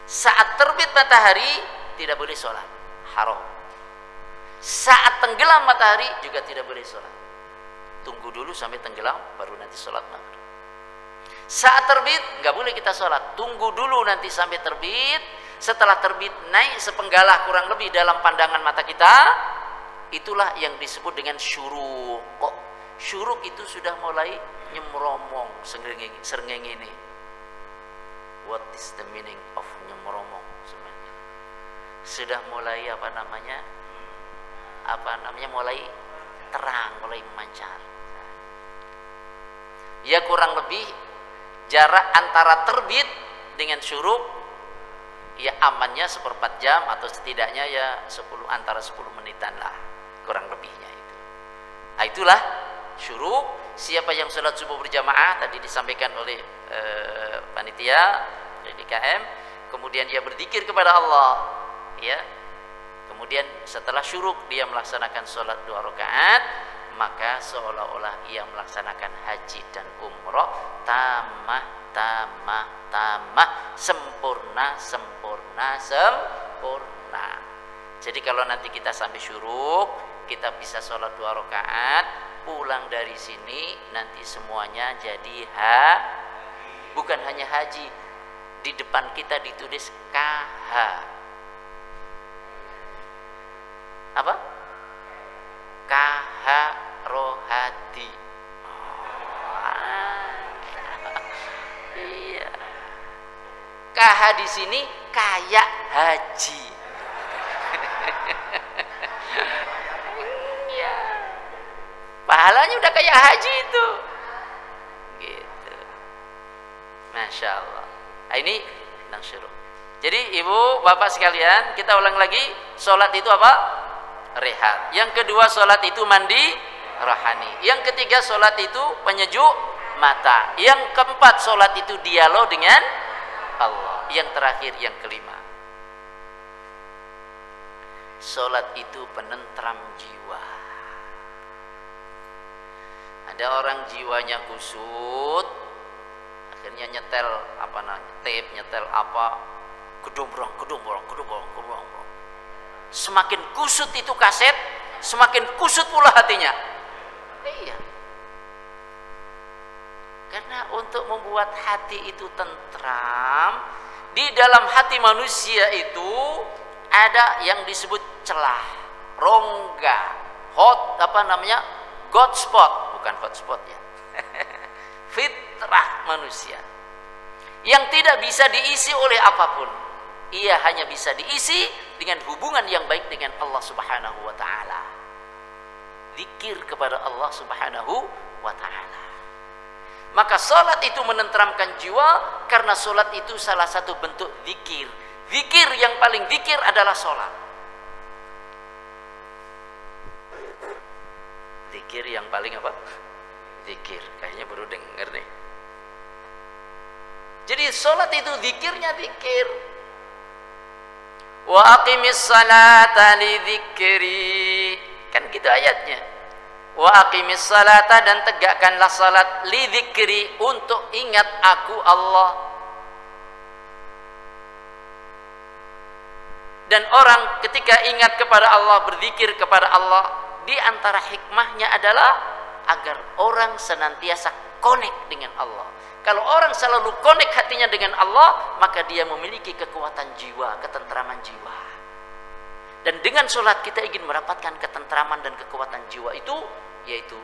Saat terbit matahari tidak boleh sholat, haram. Saat tenggelam matahari juga tidak boleh sholat. Tunggu dulu sampai tenggelam baru nanti sholat maghrib. Saat terbit nggak boleh kita sholat, tunggu dulu nanti sampai terbit. Setelah terbit naik sepenggalah kurang lebih dalam pandangan mata kita, itulah yang disebut dengan syuruk. Kok syuruk itu sudah mulai nyemromong, serengeng ini. What is the meaning of nyemromong sebenarnya? Sudah mulai mulai terang, mulai memancar. Ya kurang lebih jarak antara terbit dengan syuruk ya amannya 1/4 jam atau setidaknya ya antara 10 menitan lah kurang lebihnya itu. Nah, itulah syuruk. Siapa yang sholat subuh berjamaah tadi disampaikan oleh panitia dari DKM, kemudian dia berzikir kepada Allah ya. Kemudian setelah syuruk dia melaksanakan sholat 2 rakaat, maka seolah-olah ia melaksanakan haji dan umroh tamah, sempurna. Jadi kalau nanti kita sampai syuruk, kita bisa sholat 2 rakaat, pulang dari sini nanti semuanya jadi bukan hanya haji, di depan kita ditulis KH. Apa? KH rohadi. Iya. KH di sini kayak haji. Iya. Pahala pahalanya udah kayak haji itu. Gitu. Masya Allah. Nah, ini nang syuruh. Jadi ibu bapak sekalian, kita ulang lagi, sholat itu apa? Rehat. Yang kedua, sholat itu mandi rohani. Yang ketiga, sholat itu penyejuk mata. Yang keempat, sholat itu dialog dengan Allah. Yang terakhir, yang kelima, sholat itu penentram jiwa. Ada orang jiwanya kusut, akhirnya nyetel apa namanya, tape, nyetel apa, kedumbrong. Semakin kusut itu kaset, semakin kusut pula hatinya. Iya. Karena untuk membuat hati itu tentram, di dalam hati manusia itu ada yang disebut celah, rongga, God spot, bukan hotspot ya. Fitrah manusia yang tidak bisa diisi oleh apapun. Ia hanya bisa diisi dengan hubungan yang baik dengan Allah Subhanahu wa taala. Zikir kepada Allah Subhanahu wa taala. Maka salat itu menenteramkan jiwa, karena salat itu salah satu bentuk zikir. Zikir yang paling zikir adalah salat. Zikir yang paling apa? Zikir. Kayaknya baru dengar nih. Jadi salat itu zikirnya zikir. Wa aqimis salata li dzikri. Kan gitu ayatnya. Wa aqimis salata, dan tegakkanlah salat, li dzikri, untuk ingat aku Allah. Dan orang ketika ingat kepada Allah, berzikir kepada Allah, di antara hikmahnya adalah agar orang senantiasa connect dengan Allah. Kalau orang selalu connect hatinya dengan Allah, maka dia memiliki kekuatan jiwa, ketentraman jiwa. Dan dengan sholat kita ingin mendapatkan ketentraman dan kekuatan jiwa itu, yaitu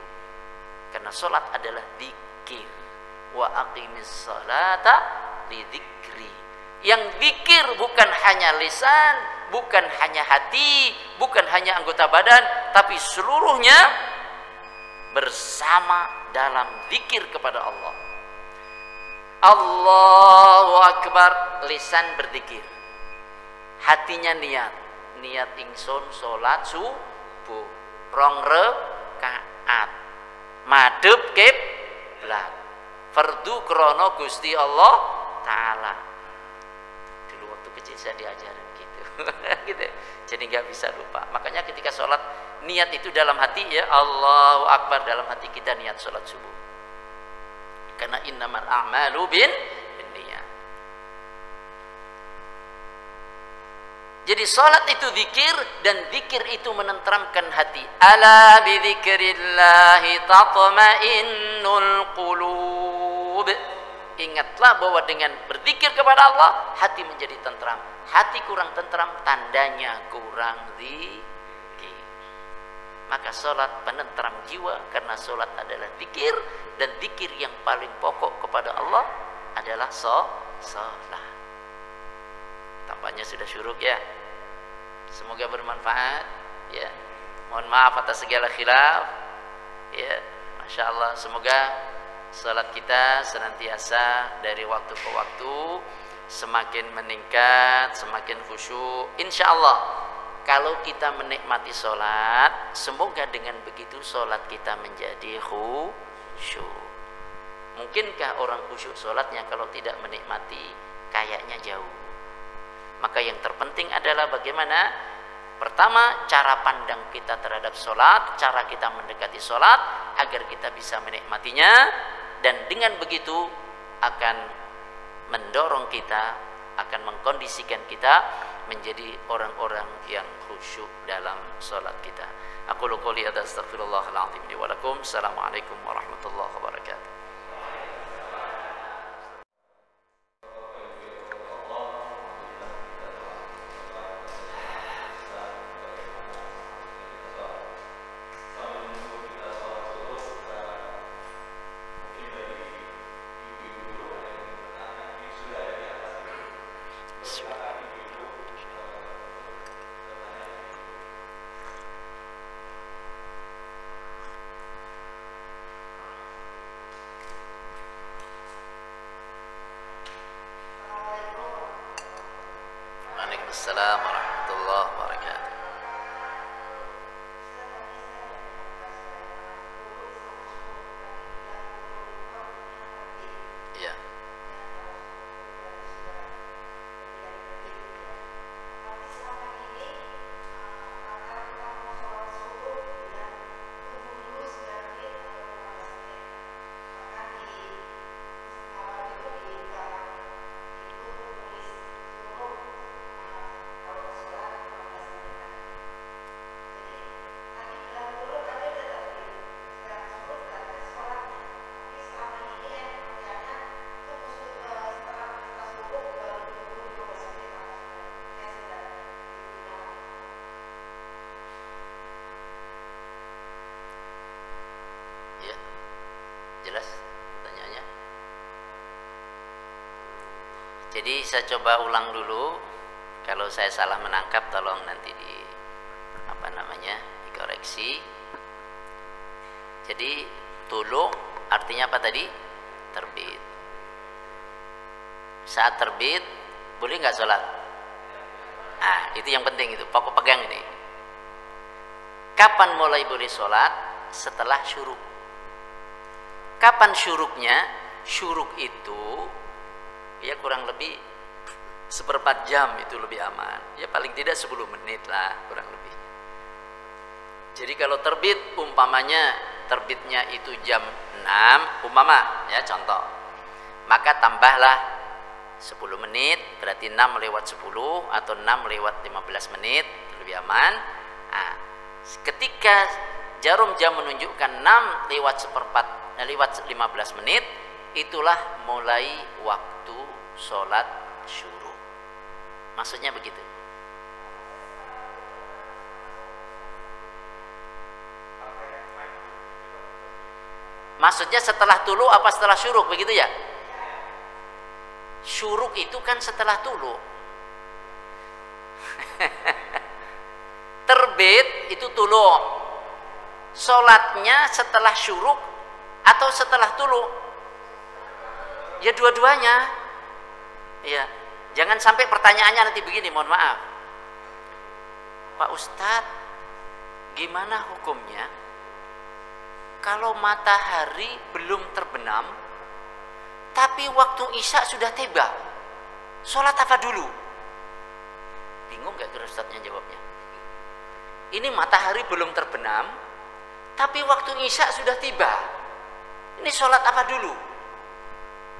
karena sholat adalah dzikir. Wa aqimis sholata li dzikri. Yang dzikir bukan hanya lisan, bukan hanya hati, bukan hanya anggota badan, tapi seluruhnya bersama dalam dzikir kepada Allah. Allahu Akbar, lisan berzikir, hatinya niat ingsun sholat subuh, rong rakaat, madhep kiblat, fardu krono Gusti Allah taala. Dulu waktu kecil saya diajarin gitu. Gitu. Jadi nggak bisa lupa. Makanya ketika sholat, niat itu dalam hati ya, Allahu Akbar, dalam hati kita niat sholat subuh. Karena innamal a'malu binniyat. Jadi salat itu zikir, dan zikir itu menenteramkan hati. Ala bi dzikrillahi tatma'innul qulub. Ingatlah bahwa dengan berzikir kepada Allah, hati menjadi tentram. Hati kurang tentram, tandanya kurang zikir. Maka sholat penentram jiwa, karena sholat adalah zikir, dan zikir yang paling pokok kepada Allah adalah sholat. Tampaknya sudah syuruk ya. Semoga bermanfaat ya. Mohon maaf atas segala khilaf ya. Masya Allah, semoga sholat kita senantiasa dari waktu ke waktu semakin meningkat, semakin khusyuk. Insya Allah, kalau kita menikmati sholat, semoga dengan begitu sholat kita menjadi khusyuk. Mungkinkah orang khusyuk sholatnya kalau tidak menikmati? Kayaknya jauh. Maka yang terpenting adalah bagaimana? Pertama, cara pandang kita terhadap sholat, cara kita mendekati sholat, agar kita bisa menikmatinya. Dan dengan begitu akan mendorong kita, akan mengkondisikan kita menjadi orang-orang yang khusyuk dalam salat kita. Aku qouli hadza, astaghfirullahal azim li wa lakum. Assalamualaikum warahmatullahi wabarakatuh. Waalaikumsalam warahmatullahi wabarakatuh. Iya. Ya, jelas pertanyaannya. Jadi saya coba ulang dulu. Kalau saya salah menangkap tolong nanti dikoreksi. Jadi tulu artinya apa tadi? Terbit. Saat terbit boleh nggak sholat? Ah, itu yang penting itu. Pokok pegang ini. Kapan mulai boleh sholat? Setelah syuruk. Kapan syuruknya? Syuruk itu ya kurang lebih 1/4 jam, itu lebih aman. Ya paling tidak 10 menit lah kurang lebih. Jadi kalau terbit umpamanya terbitnya itu jam 6 umpama ya contoh. Maka tambahlah 10 menit, berarti 6 lewat 10 atau 6 lewat 15 menit, lebih aman. Nah, ketika jarum jam menunjukkan 6 lewat 15 menit, itulah mulai waktu sholat syuruk. Maksudnya begitu. Maksudnya setelah tulu apa setelah syuruk, begitu ya? Syuruk itu kan setelah tulu. Terbit itu tulu. Sholatnya setelah syuruk atau setelah tulu? Ya dua-duanya. Ya, jangan sampai pertanyaannya nanti begini, mohon maaf. Pak Ustadz, gimana hukumnya kalau matahari belum terbenam tapi waktu isya sudah tiba? Sholat apa dulu? Bingung gak kira Ustadznya jawabnya? Ini matahari belum terbenam tapi waktu isya sudah tiba. Ini sholat apa dulu?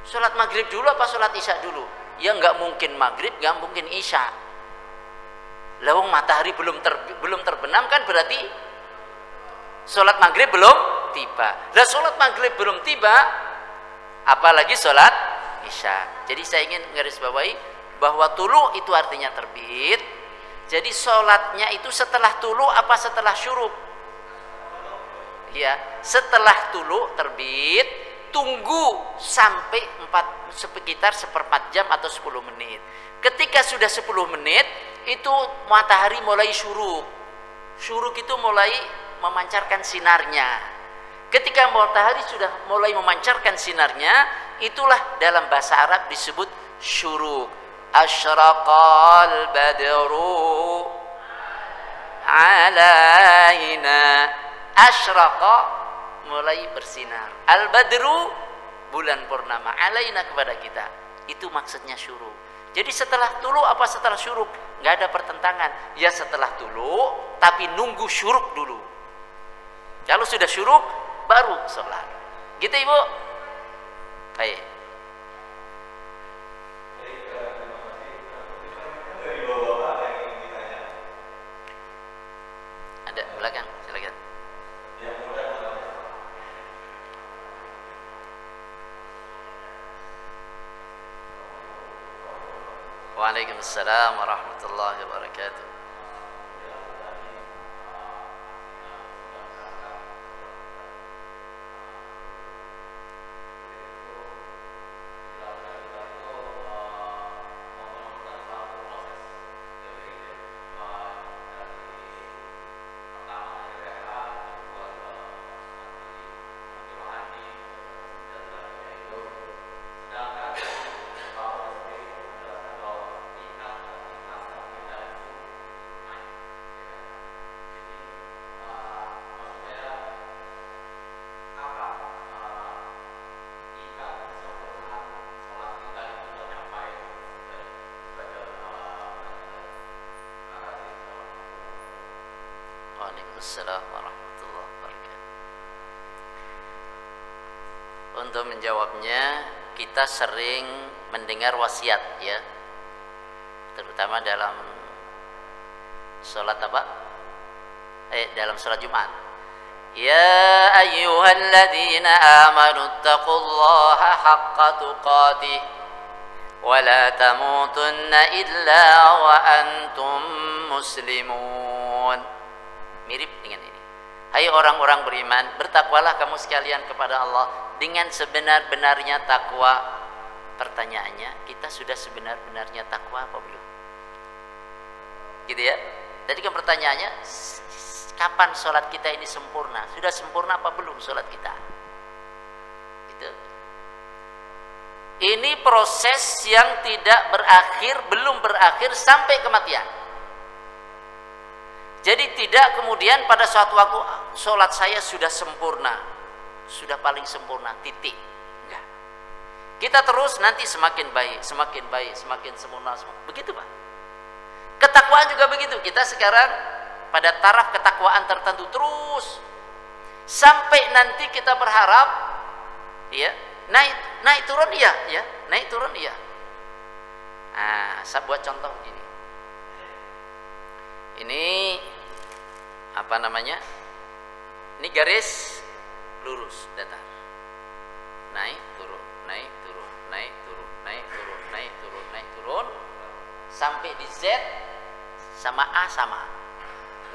Sholat maghrib dulu apa sholat isya dulu? Ya nggak mungkin maghrib, nggak mungkin isya. Lawang matahari belum terbenam kan berarti sholat maghrib belum tiba. Dan sholat maghrib belum tiba, apalagi sholat isya. Jadi saya ingin menggarisbawahi bahwa tulu itu artinya terbit. Jadi sholatnya itu setelah tulu apa setelah syuruk? Ya, setelah tulu terbit, tunggu sampai sekitar 1/4 jam atau 10 menit. Ketika sudah 10 menit, itu matahari mulai syuruk. Syuruk itu mulai memancarkan sinarnya. Ketika matahari sudah mulai memancarkan sinarnya, itulah dalam bahasa Arab disebut syuruk. Asyraqal badru alaina. Asyraqa mulai bersinar. Al-badru bulan purnama, alaina kepada kita. Itu maksudnya syuruk. Jadi setelah tulu apa setelah syuruk? Nggak ada pertentangan. Ya setelah tulu, tapi nunggu syuruk dulu. Kalau sudah syuruk, baru sholat. Gitu Ibu? Baik. Ada belakang, silakan. Waalaikumsalam warahmatullahi wabarakatuh. Waalaikumsalam warahmatullahi wabarakatuh. Untuk menjawabnya, kita sering mendengar wasiat ya, terutama dalam sholat apa? Dalam sholat Jumat. Ya ayyuhalladzina amanu taqullaha haqqa tuqatih wa la tamutunna illa wa antum muslimun. Mirip dengan ini. Hai orang-orang beriman, bertakwalah kamu sekalian kepada Allah dengan sebenar-benarnya takwa. Pertanyaannya, kita sudah sebenar-benarnya takwa apa belum? Gitu ya. Tadi kan pertanyaannya, kapan sholat kita ini sempurna? Sudah sempurna apa belum sholat kita? Gitu. Ini proses yang tidak berakhir, belum berakhir sampai kematian. Jadi tidak kemudian pada suatu waktu sholat saya sudah sempurna, sudah paling sempurna, titik. Enggak. Kita terus nanti semakin baik, semakin baik, semakin sempurna. Begitu Pak. Ketakwaan juga begitu. Kita sekarang pada taraf ketakwaan tertentu terus sampai nanti kita berharap ya naik turun iya ya, naik turun iya. Nah, saya buat contoh begini. Ini apa namanya? Ini garis lurus datar. Naik turun, naik turun, naik turun, naik turun, naik turun, naik turun sampai di Z sama A sama.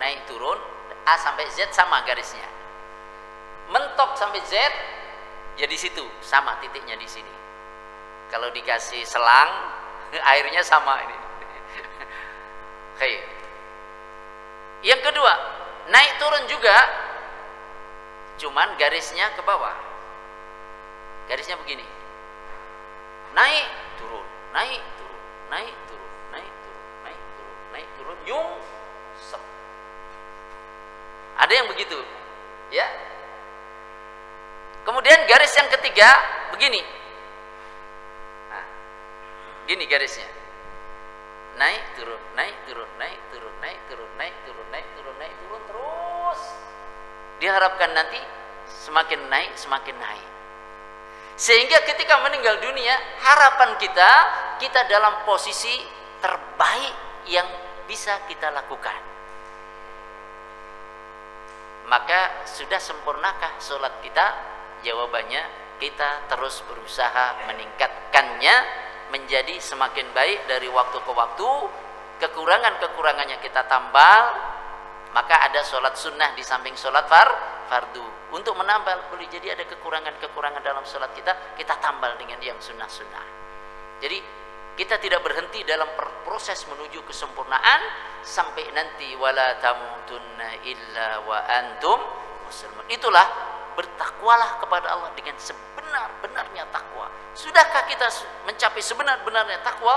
Naik turun A sampai Z sama garisnya. Mentok sampai Z ya di situ sama titiknya di sini. Kalau dikasih selang airnya sama ini. Oke. Yang kedua, naik turun juga, cuman garisnya ke bawah. Garisnya begini. Naik turun, naik turun, naik turun, naik turun, naik turun, naik turun, nyung sep. Ada yang begitu, ya. Kemudian garis yang ketiga begini. Nah, gini garisnya. Naik turun, naik turun, naik turun, naik turun, naik turun, naik turun, naik turun terus. Diharapkan nanti semakin naik, semakin naik. Sehingga ketika meninggal dunia, harapan kita dalam posisi terbaik yang bisa kita lakukan. Maka sudah sempurnakah sholat kita? Jawabannya, kita terus berusaha meningkatkannya menjadi semakin baik dari waktu ke waktu. Kekurangan-kekurangannya kita tambal. Maka ada sholat sunnah di samping sholat fardu. Untuk menambal, boleh jadi ada kekurangan-kekurangan dalam sholat kita tambal dengan yang sunnah-sunnah. Jadi kita tidak berhenti dalam proses menuju kesempurnaan sampai nanti wala tamutunna illa wa antum muslimun. Itulah bertakwalah kepada Allah dengan sebenar-benarnya takwa. Sudahkah kita mencapai sebenar-benarnya takwa?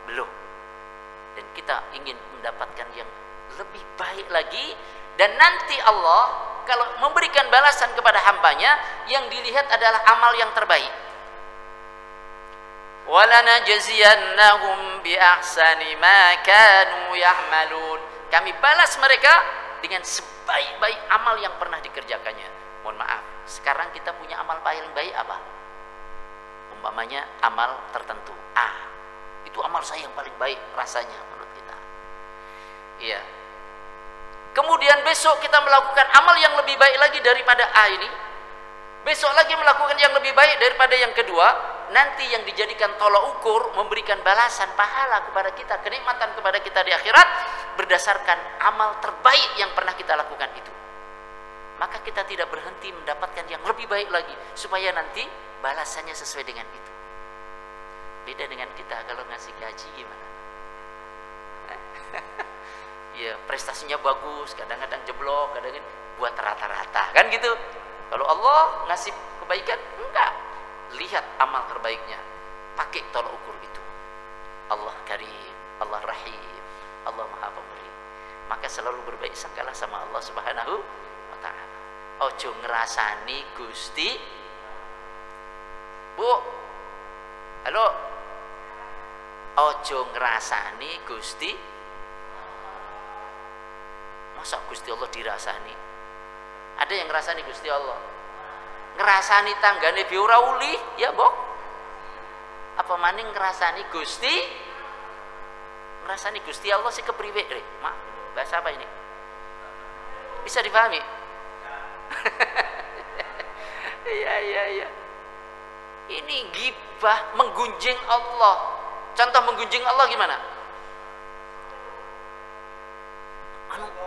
Belum. Dan kita ingin mendapatkan yang lebih baik lagi. Dan nanti Allah kalau memberikan balasan kepada hambanya, yang dilihat adalah amal yang terbaik. وَلَنَجْزِيَنَّهُمْ بِأَحْسَنِ مَا كَانُوا يَعْمَلُونَ. Kami balas mereka dengan sebaik-baik amal yang pernah dikerjakannya. Mohon maaf, sekarang kita punya amal paling baik apa? Umpamanya amal tertentu A, itu amal saya yang paling baik rasanya menurut kita. Iya. Kemudian besok kita melakukan amal yang lebih baik lagi daripada A ini. Besok lagi melakukan yang lebih baik daripada yang kedua. Nanti yang dijadikan tolak ukur, memberikan balasan pahala kepada kita, kenikmatan kepada kita di akhirat berdasarkan amal terbaik yang pernah kita lakukan itu. Maka kita tidak berhenti mendapatkan yang lebih baik lagi supaya nanti balasannya sesuai dengan itu. Beda dengan kita kalau ngasih gaji gimana? Ya prestasinya bagus, kadang-kadang jeblok, kadang-kadang buat rata-rata, kan gitu. Kalau Allah ngasih kebaikan, enggak. Lihat amal terbaiknya, pakai tolak ukur itu. Allah Karim, Allah Rahim, Allah Maha Pemberi. Maka selalu berbaik sangkalah sama Allah Subhanahu wa ta'ala. Ojo ngerasani Gusti. Bu, halo. Ojo ngerasani Gusti. Masa Gusti Allah dirasani? Ada yang ngerasani Gusti Allah? Ngerasani tanggane bi ora uli, ya Bok? Apa maning ngerasani Gusti? Ngerasani Gusti Allah sih kepriwe? Bahasa apa ini? Bisa dipahami? Iya. Ini gibah, menggunjing Allah. Contoh menggunjing Allah gimana?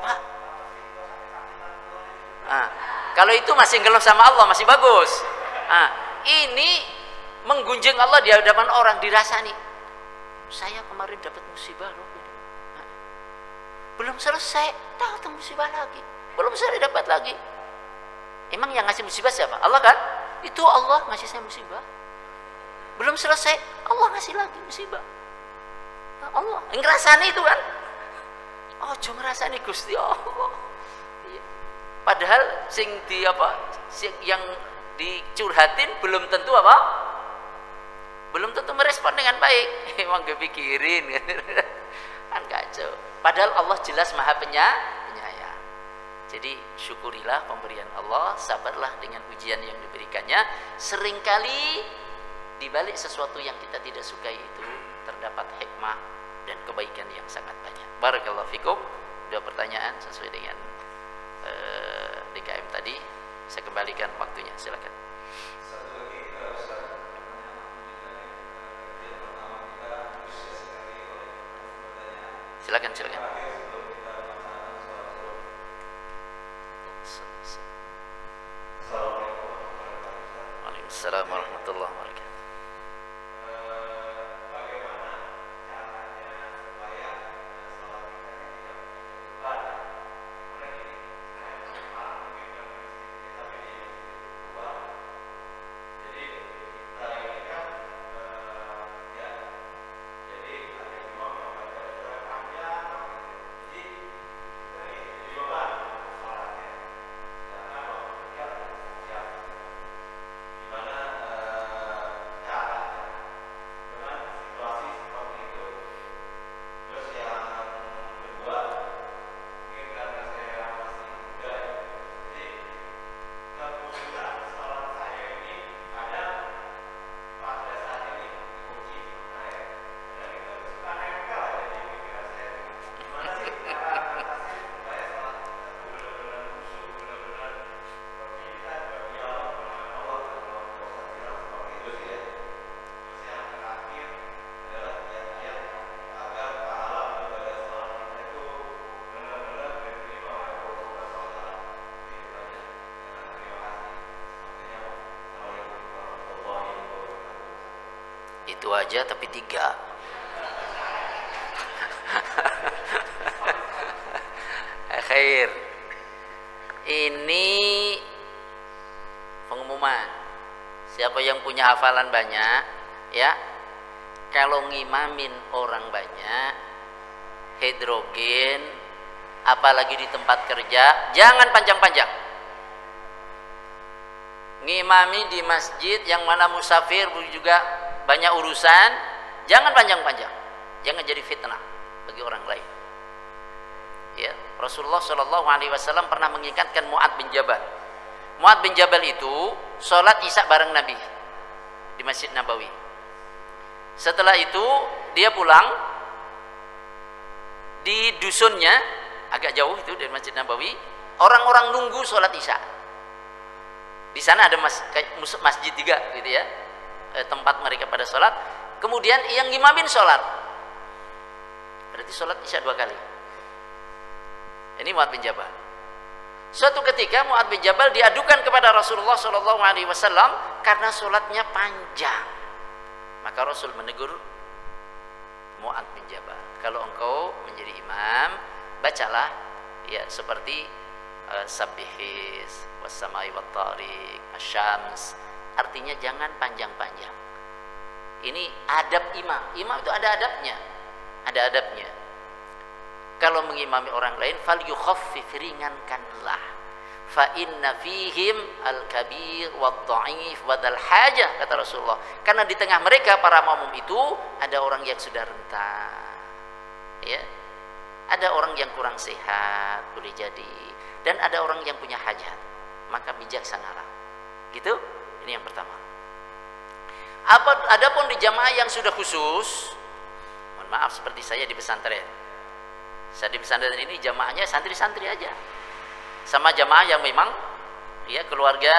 Pak. Kalau itu masih ngeluh sama Allah masih bagus. Ini menggunjing Allah di hadapan orang, dirasani. Saya kemarin dapat musibah loh. Belum selesai, datang musibah lagi. Belum selesai dapat lagi. Emang yang ngasih musibah siapa? Allah kan? Itu Allah ngasih saya musibah. Belum selesai, Allah ngasih lagi musibah. Allah ngerasani itu kan? Oh, cuma ngerasani Gusti Allah. Padahal yang dicurhatin belum tentu apa? Belum tentu merespon dengan baik. Emang gak pikirin kan kacau. Padahal Allah jelas maha penyayang. Jadi syukurilah pemberian Allah, sabarlah dengan ujian yang diberikannya. Seringkali dibalik sesuatu yang kita tidak sukai itu terdapat hikmah dan kebaikan yang sangat banyak. Barakallahu fikum. Dua pertanyaan sesuai dengan DKM tadi. Saya kembalikan waktunya, silakan. Silakan. Waalaikumsalam warahmatullahi wabarakatuh. Itu aja tapi 3. Khair. Ini pengumuman. Siapa yang punya hafalan banyak, ya, kalau ngimamin orang banyak, heterogen, apalagi di tempat kerja, jangan panjang-panjang. Ngimami di masjid yang mana musafir juga banyak urusan, jangan panjang-panjang, jangan jadi fitnah bagi orang lain. Ya, Rasulullah Shallallahu Alaihi Wasallam pernah mengingatkan Mu'adz bin Jabal. Mu'adz bin Jabal itu sholat isya bareng Nabi di Masjid Nabawi. Setelah itu dia pulang di dusunnya, agak jauh itu dari Masjid Nabawi. Orang-orang nunggu sholat isya. Di sana ada masjid juga, gitu ya, tempat mereka pada sholat. Kemudian yang ngimamin sholat, berarti sholat isya 2 kali. Ini Mu'adz bin Jabal. Suatu ketika Mu'adz bin Jabal diadukan kepada Rasulullah Shallallahu Alaihi Wasallam karena sholatnya panjang. Maka Rasul menegur Mu'adz bin Jabal, kalau engkau menjadi imam, bacalah ya seperti Sabbihis wassamai wattariq asyams. Artinya jangan panjang-panjang. Ini adab imam. Imam itu ada adabnya. Ada adabnya. Kalau mengimami orang lain, fal yukhaffif, ringankanlah. Fa inna fihim al-kabir wad-dha'if wadal hajah, kata Rasulullah. Karena di tengah mereka para makmum itu ada orang yang sudah renta. Ya. Ada orang yang kurang sehat, boleh jadi, dan ada orang yang punya hajat, maka bijaksanalah. Gitu. Ini yang pertama. Adapun di jamaah yang sudah khusus, mohon maaf seperti saya di pesantren. Saya di pesantren ini jamaahnya santri-santri aja. Sama jamaah yang memang ya keluarga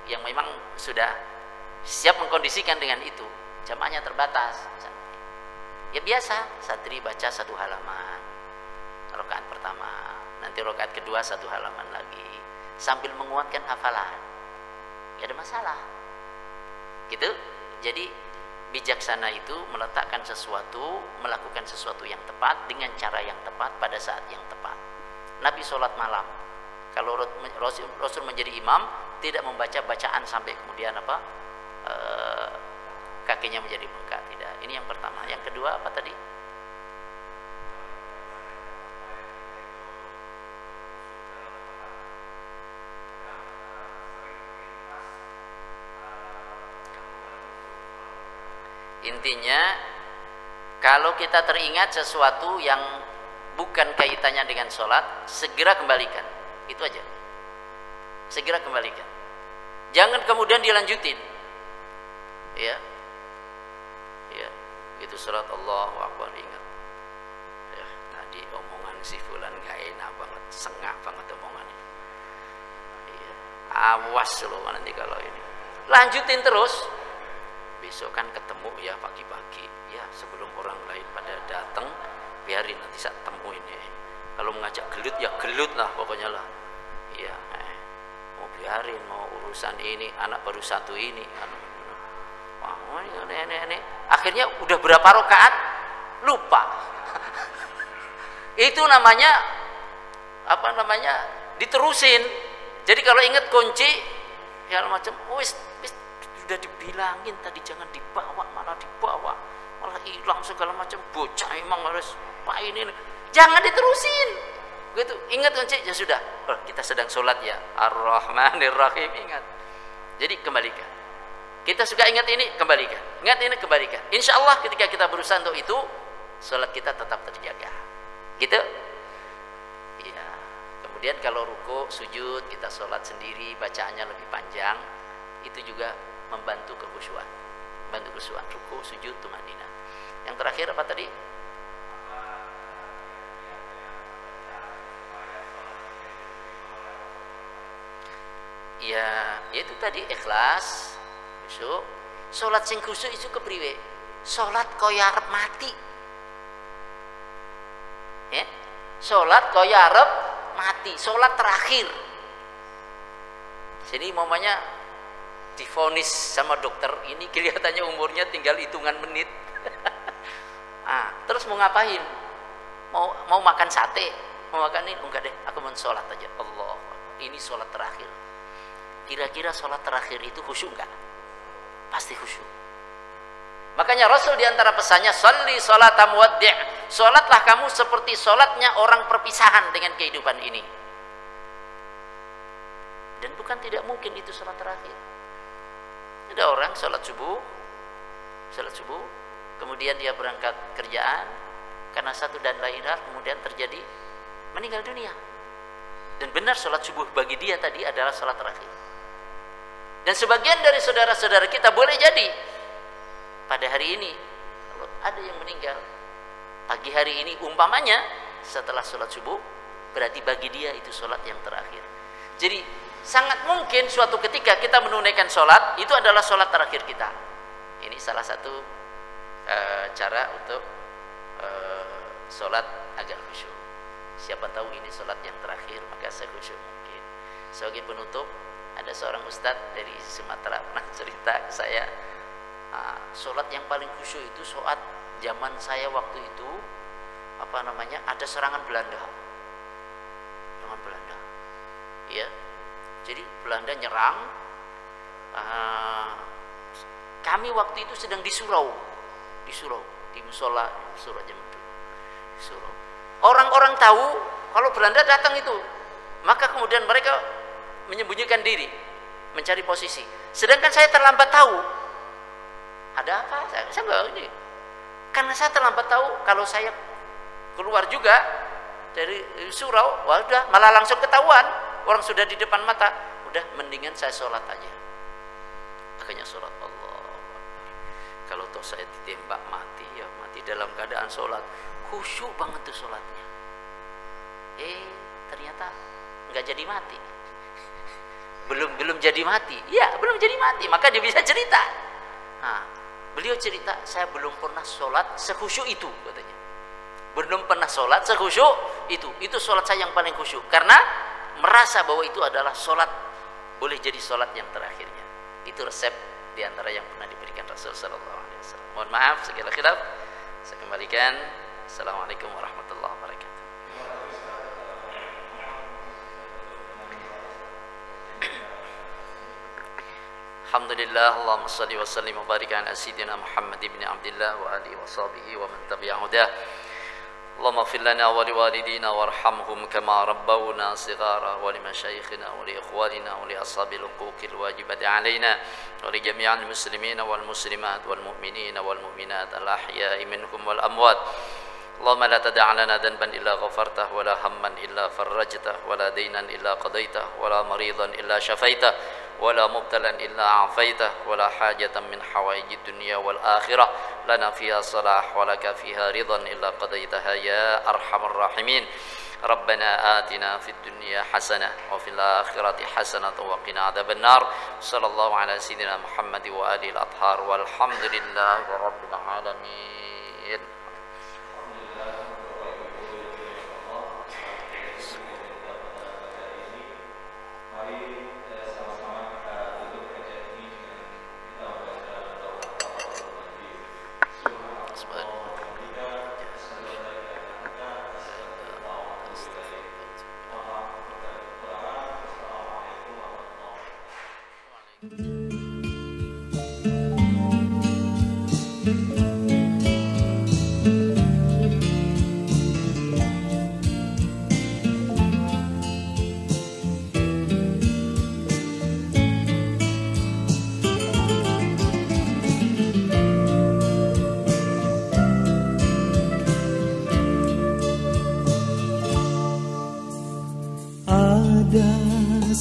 yang memang sudah siap mengkondisikan dengan itu. Jamaahnya terbatas. Ya biasa, santri baca 1 halaman rakaat pertama, nanti rakaat kedua 1 halaman lagi, sambil menguatkan hafalan. Gak ada masalah. Gitu. Jadi bijaksana itu meletakkan sesuatu, melakukan sesuatu yang tepat dengan cara yang tepat pada saat yang tepat. Nabi sholat malam, kalau Rasul menjadi imam, tidak membaca bacaan sampai kemudian kakinya menjadi bengkak, tidak. Ini yang pertama. Yang kedua apa tadi? Intinya, kalau kita teringat sesuatu yang bukan kaitannya dengan sholat, segera kembalikan. Itu aja. Segera kembalikan. Jangan kemudian dilanjutin. Ya. Ya, itu sholat Allahu Akbar, ingat. Ya, tadi omongan si fulan gak enak banget, sengak banget omongannya. Ya, awas loh nanti kalau ini. Lanjutin terus. Besok kan ketemu ya pagi-pagi, ya sebelum orang lain pada datang, biarin nanti saya temuin ya. Kalau mengajak gelut ya gelut lah pokoknya lah. Iya, mau biarin, mau urusan ini, anak baru 1 ini, wah ini. Akhirnya udah berapa rakaat lupa. Itu namanya diterusin. Jadi kalau ingat kunci ya macam wis sudah dibilangin tadi jangan dibawa, malah hilang segala macam. Bocah emang harus pak ini, jangan diterusin gitu. Ingat kunci ya sudah, kita sedang sholat ya, Ar-Rahmanir Rahim, ingat. Jadi kembalikan. Kita suka ingat ini, kembalikan. Ingat ini, kembalikan. Insya Allah ketika kita berusaha untuk itu, sholat kita tetap terjaga. Gitu. Ya. Kemudian kalau ruku, sujud, kita sholat sendiri, bacaannya lebih panjang, itu juga membantu kekhusyuan. Membantu kekhusyuan. Ruku, sujud, tumanina. Yang terakhir apa tadi? Ya, itu tadi ikhlas. Khusyuk. Salat sing khusyuk itu kepriwe? Salat kaya arep mati. Ya. Salat kaya arep mati, salat terakhir. Jadi mamanya divonis sama dokter, ini kelihatannya umurnya tinggal hitungan menit. Terus mau ngapain? Mau makan sate? Mau makan ini? Enggak deh, aku mau sholat aja. Allah, ini sholat terakhir. Kira-kira sholat terakhir itu khusyuk enggak? Pasti khusyuk. Makanya Rasul diantara pesannya, sholli sholata muwaddi', sholatlah kamu seperti sholatnya orang perpisahan dengan kehidupan ini. Dan bukan tidak mungkin itu sholat terakhir. Ada orang sholat subuh, kemudian dia berangkat kerjaan, karena satu dan lain hal kemudian terjadi meninggal dunia. Dan benar sholat subuh bagi dia tadi adalah sholat terakhir. Dan sebagian dari saudara-saudara kita boleh jadi pada hari ini kalau ada yang meninggal pagi hari ini, umpamanya setelah sholat subuh, berarti bagi dia itu sholat yang terakhir. Jadi sangat mungkin suatu ketika kita menunaikan sholat itu adalah sholat terakhir kita. Ini salah satu cara untuk sholat agar khusyuk. Siapa tahu ini sholat yang terakhir, maka sekhusyuk mungkin. Sebagai penutup, ada seorang ustadz dari Sumatera pernah cerita ke saya, sholat yang paling khusyuk itu sholat zaman saya waktu itu ada serangan Belanda. Ya, jadi Belanda nyerang. Kami waktu itu sedang di surau, di musola surau jam itu. Surau. Orang-orang tahu kalau Belanda datang itu, maka kemudian mereka menyembunyikan diri, mencari posisi. Sedangkan saya terlambat tahu. Ada apa? Saya enggak ini. Karena saya terlambat tahu kalau saya keluar juga dari surau, wah udah malah langsung ketahuan, orang sudah di depan mata, udah mendingan saya sholat aja. Akhirnya sholat. Allah, kalau toh saya ditembak mati, ya mati dalam keadaan sholat, khusyuk banget tuh sholatnya. Ternyata nggak jadi mati. belum jadi mati, ya belum jadi mati, maka dia bisa cerita. Nah, beliau cerita, saya belum pernah sholat sekhusyuk itu, katanya. Belum pernah sholat sekhusyuk itu sholat saya yang paling khusyuk, karena merasa bahwa itu adalah sholat, boleh jadi sholat yang terakhirnya. Itu resep diantara yang pernah diberikan Rasul Sallallahu Alaihi Wasallam. Mohon maaf segala khilaf, saya kembalikan. Assalamualaikum warahmatullahi wabarakatuh. Alhamdulillah, Allahumma salli wa sallim wa barik ala sayyidina Muhammad ibn Abdullah wa alihi wa sahbihi wa man tabi'ahu dah. Allahumma ighfir lana wa liwalidina warhamhum kama rabbawna shighara wa limashayikhina wa li ikhwanina wa li ashabil huquqil wajibati alaina wa li jami'il muslimina wal muslimat wal mu'minina wal mu'minat al ahya'i minhum wal amwat. Allahumma la tada' lana dhanban illa ghafartah wa la hamman illa farajtah wa la daynan illa qadaitah wa la maridan illa syafaitah ولا مبتلا إلا عافيته ولا حاجة من حوائج الدنيا والآخرة لنا فيها صلاح ولك فيها رضا إلا قضيتها يا أرحم الراحمين. ربنا آتنا في الدنيا حسنة وفي الآخرة حسنة وقنا عذاب النار. صلى الله على سيدنا محمد وآله الأطهار والحمد لله رب العالمين.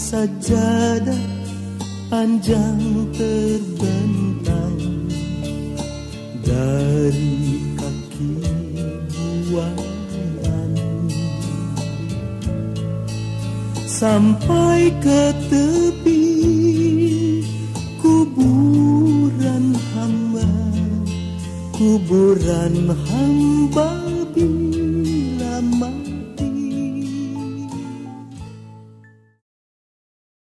Sajadah panjang terbentang dari kaki buayan sampai ke tepi kuburan hamba bi